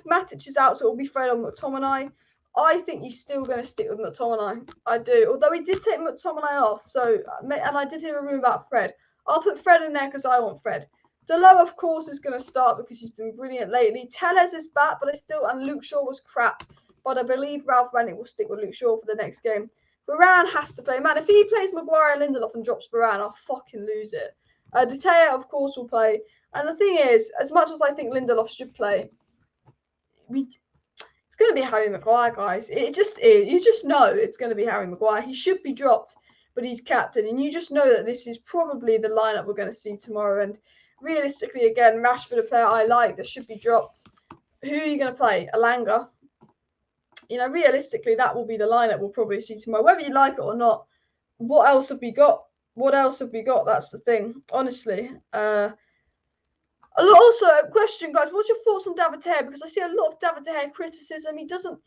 Matic is out, so it will be Fred on McTominay. I think he's still going to stick with McTominay. I do. Although he did take McTominay off, and I did hear a rumor about Fred. I'll put Fred in there because I want Fred. Delo, of course, is going to start because he's been brilliant lately. Tellez is back, and Luke Shaw was crap. But I believe Ralf Rangnick will stick with Luke Shaw for the next game. Varane has to play. Man, if he plays Maguire and Lindelof and drops Varane, I'll fucking lose it. De Gea, of course, will play. And the thing is, as much as I think Lindelof should play, it's going to be Harry Maguire, guys. It just is. You just know it's going to be Harry Maguire. He should be dropped, but he's captain. And you just know that this is probably the lineup we're going to see tomorrow. And realistically, again, Rashford, a player I like, that should be dropped. Who are you going to play? Elanga. You know, realistically, that will be the lineup we'll probably see tomorrow. Whether you like it or not, what else have we got? That's the thing, honestly. Also, a question, guys. What's your thoughts on David De Gea? Because I see a lot of David De Gea criticism. He doesn't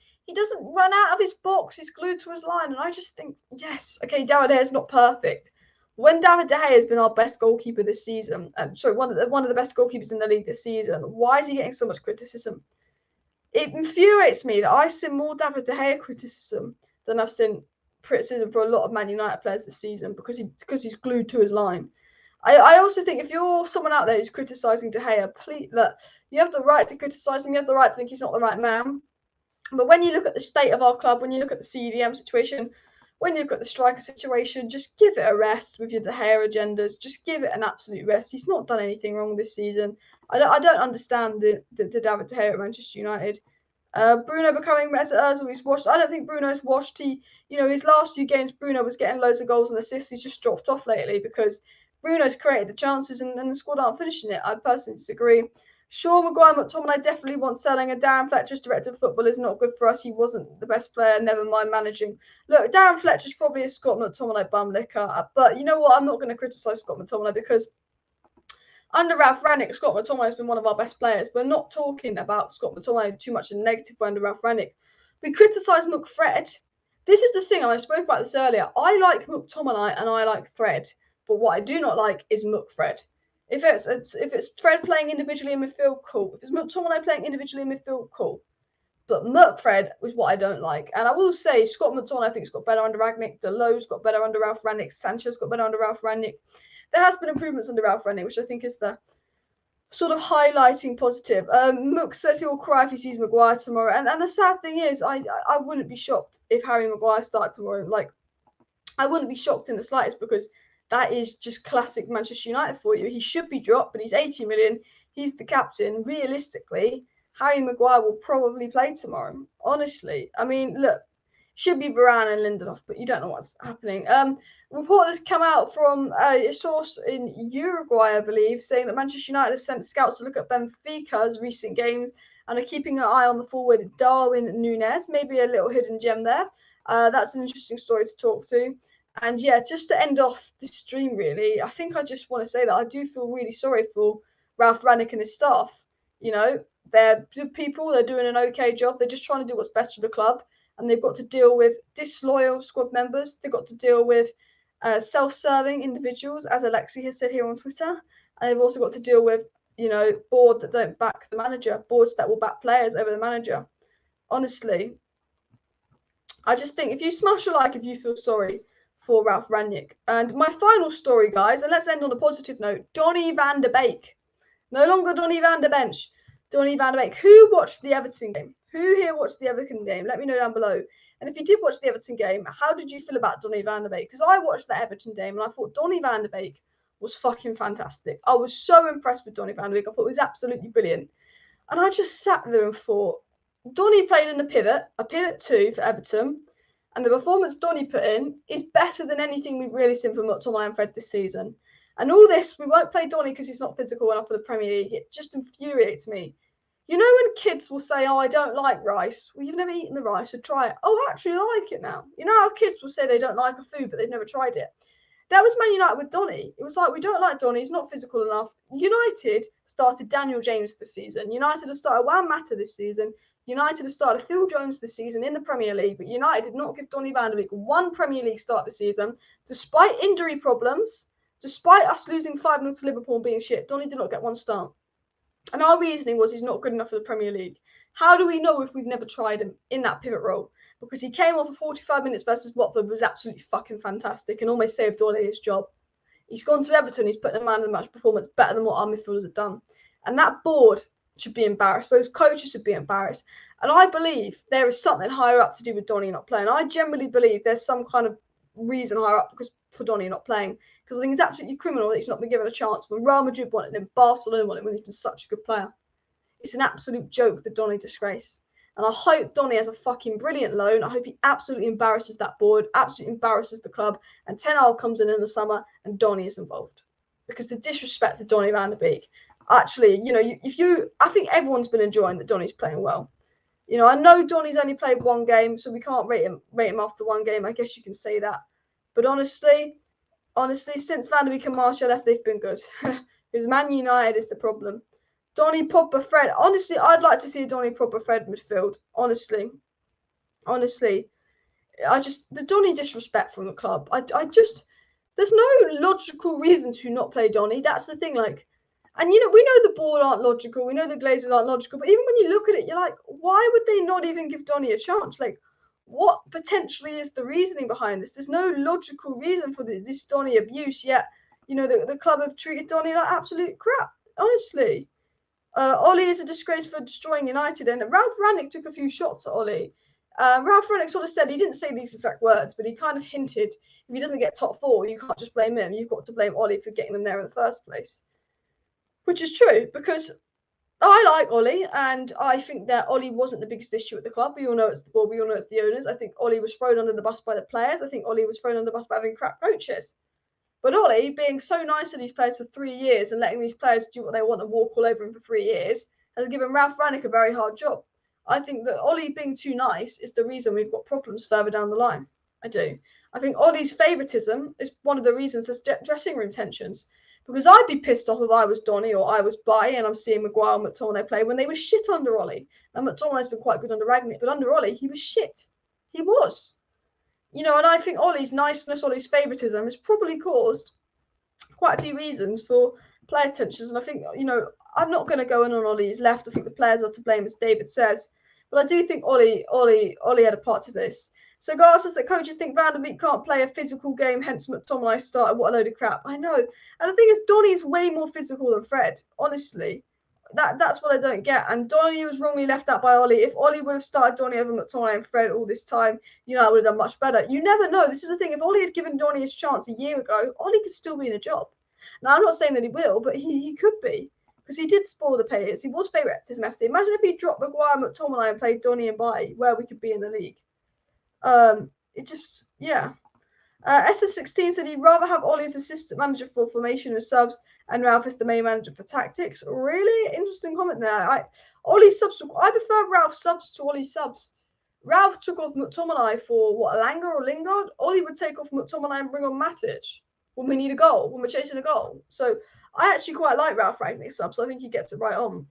run out of his box. He's glued to his line. And I just think, yes, okay, David De Gea is not perfect. When David De Gea has been our best goalkeeper this season, sorry, one of the best goalkeepers in the league this season, why is he getting so much criticism? It infuriates me that I've seen more David De Gea criticism than I've seen criticism for a lot of Man United players this season because he's glued to his line. I also think if you're someone out there who's criticising De Gea, please, look, you have the right to criticise him. You have the right to think he's not the right man. But when you look at the state of our club, when you look at the CDM situation, when you look at the striker situation, just give it a rest with your De Gea agendas. Just give it an absolute rest. He's not done anything wrong this season. I don't understand the David De Gea at Manchester United. Bruno becoming as he's washed. I don't think Bruno's washed. His last few games, Bruno was getting loads of goals and assists. He's just dropped off lately because Bruno's created the chances and the squad aren't finishing it. I personally disagree. Sure, Maguire, McTominay definitely wants selling, and Darren Fletcher's director of football is not good for us. He wasn't the best player, never mind managing. Look, Darren Fletcher's probably a Scott McTominay bum licker, but you know what? I'm not going to criticise Scott McTominay because under Ralf Rangnick, Scott McTominay has been one of our best players. We're not talking about Scott McTominay too much in a negative way under Ralf Rangnick. We criticise McFred. This is the thing, and I spoke about this earlier. I like McTominay and I like Fred, but what I do not like is McFred. If it's Fred playing individually in midfield, cool. If it's McTominay playing individually in midfield, cool. But McFred was what I don't like. And I will say, Scott McTominay, I think, has got better under Rangnick. Delo's got better under Ralf Rangnick. Sanchez got better under Ralf Rangnick. There has been improvements under Ralf Rangnick, which I think is the sort of highlighting positive. Mook says he will cry if he sees Maguire tomorrow. And the sad thing is, I wouldn't be shocked if Harry Maguire started tomorrow. Like, I wouldn't be shocked in the slightest because that is just classic Manchester United for you. He should be dropped, but he's 80 million. He's the captain. Realistically, Harry Maguire will probably play tomorrow. Honestly. I mean, look, should be Varane and Lindelof, but you don't know what's happening. Report has come out from a source in Uruguay, I believe, saying that Manchester United has sent scouts to look at Benfica's recent games and are keeping an eye on the forward Darwin Núñez. Maybe a little hidden gem there. That's an interesting story to talk to. And yeah, just to end off this stream, really, I think I just want to say that I do feel really sorry for Ralf Rangnick and his staff. You know, they're good people, they're doing an okay job, they're just trying to do what's best for the club, and they've got to deal with disloyal squad members, they've got to deal with self-serving individuals, as Alexi has said here on Twitter, and they've also got to deal with, boards that don't back the manager, boards that will back players over the manager. Honestly, I just think if you smash a like if you feel sorry for Ralf Rangnick. And my final story, guys, and let's end on a positive note. Donny van de Beek. No longer Donny van de Bench. Donny van de Beek. Who watched the Everton game? Who here watched the Everton game? Let me know down below. And if you did watch the Everton game, how did you feel about Donny van de Beek? Because I watched the Everton game and I thought Donny van de Beek was fucking fantastic. I was so impressed with Donny van de Beek. I thought it was absolutely brilliant. And I just sat there and thought, Donny played in a pivot 2 for Everton. And the performance Donny put in is better than anything we've really seen from McTominay and Fred this season. And all this, we won't play Donny because he's not physical enough for the Premier League. It just infuriates me. You know when kids will say, oh, I don't like rice. Well, you've never eaten the rice, so try it. Oh, actually, I like it now. You know how kids will say they don't like a food, but they've never tried it. That was Man United with Donny. It was like, we don't like Donny. He's not physical enough. United started Daniel James this season. United have started Juan Mata this season. United have started Phil Jones this season in the Premier League, but United did not give Donny van de Beek one Premier League start this season. Despite injury problems, despite us losing 5-0 to Liverpool and being shit, Donny did not get one start. And our reasoning was he's not good enough for the Premier League. How do we know if we've never tried him in that pivot role? Because he came off for 45 minutes versus Watford, was absolutely fucking fantastic and almost saved Ole's job. He's gone to Everton, he's put in a man of the match performance better than what our midfielders have done. And that board should be embarrassed. Those coaches should be embarrassed. And I believe there is something higher up to do with Donny not playing. I generally believe there's some kind of reason higher up for Donny not playing. Because I think it's absolutely criminal that he's not been given a chance when Real Madrid wanted him, Barcelona wanted him when he's been such a good player. It's an absolute joke, the Donny disgrace. And I hope Donny has a fucking brilliant loan. I hope he absolutely embarrasses that board, absolutely embarrasses the club, and Ten Hag comes in the summer and Donny is involved. Because the disrespect to Donny van de Beek, actually, I think everyone's been enjoying that Donny's playing well. I know Donny's only played one game, so we can't rate him after one game. I guess you can say that. But honestly, since Van de Beek and Martial left, they've been good. Because Man United is the problem. Donny, Pogba, Fred. Honestly, I'd like to see a Donny, Pogba, Fred midfield. Honestly. The Donny disrespect from the club. there's no logical reason to not play Donny. That's the thing, like, and you know, we know the board aren't logical, we know the Glazers aren't logical, but even when you look at it, you're like, why would they not even give Donny a chance? Like, what potentially is the reasoning behind this? There's no logical reason for this Donny abuse, yet, you know, the club have treated Donny like absolute crap, honestly. Ollie is a disgrace for destroying United, and Ralf Rangnick took a few shots at Ollie. Ralf Rangnick sort of said, he didn't say these exact words, but he kind of hinted, if he doesn't get top 4, you can't just blame him, you've got to blame Ollie for getting them there in the first place. Which is true, because I like Ollie, and I think that Ollie wasn't the biggest issue at the club. We all know it's the board, we all know it's the owners. I think Ollie was thrown under the bus by the players. I think Ollie was thrown under the bus by having crap coaches. But Ollie, being so nice to these players for 3 years and letting these players do what they want and walk all over him for 3 years, has given Ralf Rangnick a very hard job. I think that Ollie being too nice is the reason we've got problems further down the line. I do. I think Ollie's favouritism is one of the reasons there's dressing room tensions. Because I'd be pissed off if I was Donny or I was Bai and I'm seeing Maguire and McTominay play when they were shit under Ollie. And McTominay's been quite good under Rangnick, but under Ollie, he was shit. He was. You know, and I think Ollie's niceness, Ollie's favouritism has probably caused quite a few reasons for player tensions. And I think, you know, I'm not going to go in on Ollie's left. I think the players are to blame, as David says. But I do think Ollie had a part to this. So Gar says that coaches think Van der Beek can't play a physical game, hence McTominay started. What a load of crap. I know. And the thing is, Donny is way more physical than Fred, honestly. That's what I don't get. And Donny was wrongly left out by Ollie. If Ollie would have started Donny over McTominay and Fred all this time, you know, I would have done much better. You never know. This is the thing. If Ollie had given Donny his chance a year ago, Ollie could still be in a job. Now, I'm not saying that he will, but he could be. Because he did spoil the players. He was favouritism FC. Imagine if he dropped Maguire and McTominay and played Donny and Bai, where we could be in the league. It just, yeah. SS16 said he'd rather have Ollie as assistant manager for formation and subs and Ralf as the main manager for tactics. Really interesting comment there. Ollie's subs, I prefer Ralph subs to Ollie subs. Ralf took off McTominay for what, Langer or Lingard? Ollie would take off McTominay and bring on Matic when we need a goal, when we're chasing a goal. So I actually quite like Ralf Rangnick subs. I think he gets it right on.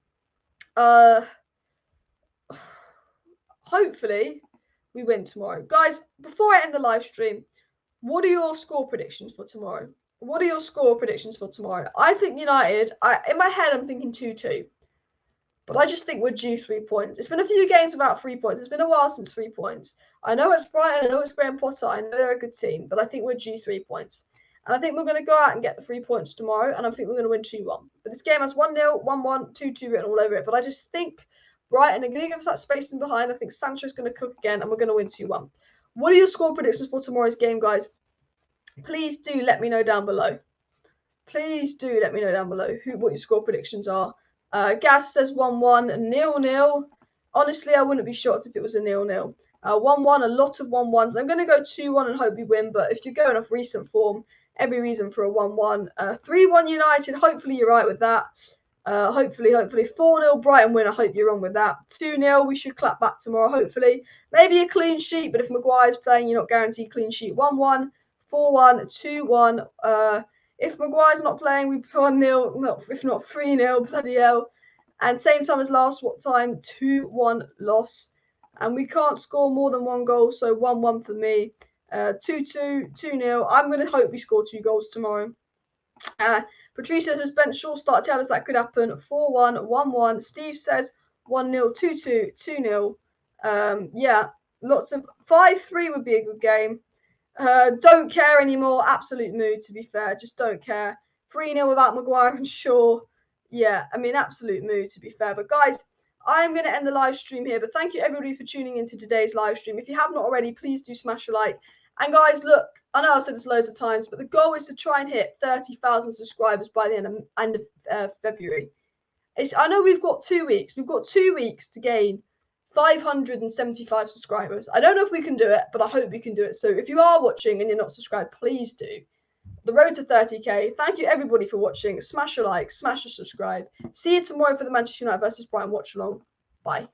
Hopefully we win tomorrow. Guys, before I end the live stream, what are your score predictions for tomorrow? What are your score predictions for tomorrow? I think United, in my head, I'm thinking 2-2. But I just think we're due 3 points. It's been a few games without 3 points. It's been a while since 3 points. I know it's Brighton. I know it's Graham Potter. I know they're a good team. But I think we're due 3 points. And I think we're going to go out and get the 3 points tomorrow. And I think we're going to win 2-1. But this game has 1-0, 1-1, 2-2 written all over it. But I just think Brighton are going to give us that space in behind. I think Sancho's going to cook again. And we're going to win 2-1. What are your score predictions for tomorrow's game, guys? Please do let me know down below. Please do let me know down below what your score predictions are. Gaz says 1-1, 0-0. Honestly, I wouldn't be shocked if it was a 0-0. 1-1, a lot of 1-1s. I'm going to go 2-1 and hope we win. But if you're going off recent form, every reason for a 1-1. 3-1 United. Hopefully you're right with that. Hopefully. 4-0 Brighton win. I hope you're wrong with that. 2-0. We should clap back tomorrow, hopefully. Maybe a clean sheet, but if Maguire's playing, you're not guaranteed clean sheet. 1-1, 4-1, 2-1. If Maguire's not playing, we 1-0, if not 3-0, bloody hell. And same time as last, what time? 2-1 loss. And we can't score more than 1 goal, so 1-1 for me. 2-2, 2-0. I'm going to hope we score 2 goals tomorrow. Patricia says bench short start. Tell us that could happen. 4-1, 1-1. Steve says 1-0, 2-2, 2-0. Yeah, lots of 5-3 would be a good game. Don't care anymore. Absolute mood, to be fair. Just don't care. 3-0 without Maguire and Shaw. Yeah, I mean, absolute mood, to be fair. But guys, I'm going to end the live stream here. But thank you, everybody, for tuning into today's live stream. If you have not already, please do smash a like. And guys, look, I know I've said this loads of times, but the goal is to try and hit 30,000 subscribers by the end of February. I know we've got 2 weeks. We've got 2 weeks to gain 575 subscribers. I don't know if we can do it, but I hope we can do it. So if you are watching and you're not subscribed, please do. The road to 30k. Thank you, everybody, for watching. Smash a like, smash a subscribe. See you tomorrow for the Manchester United versus Brighton watch along. Bye.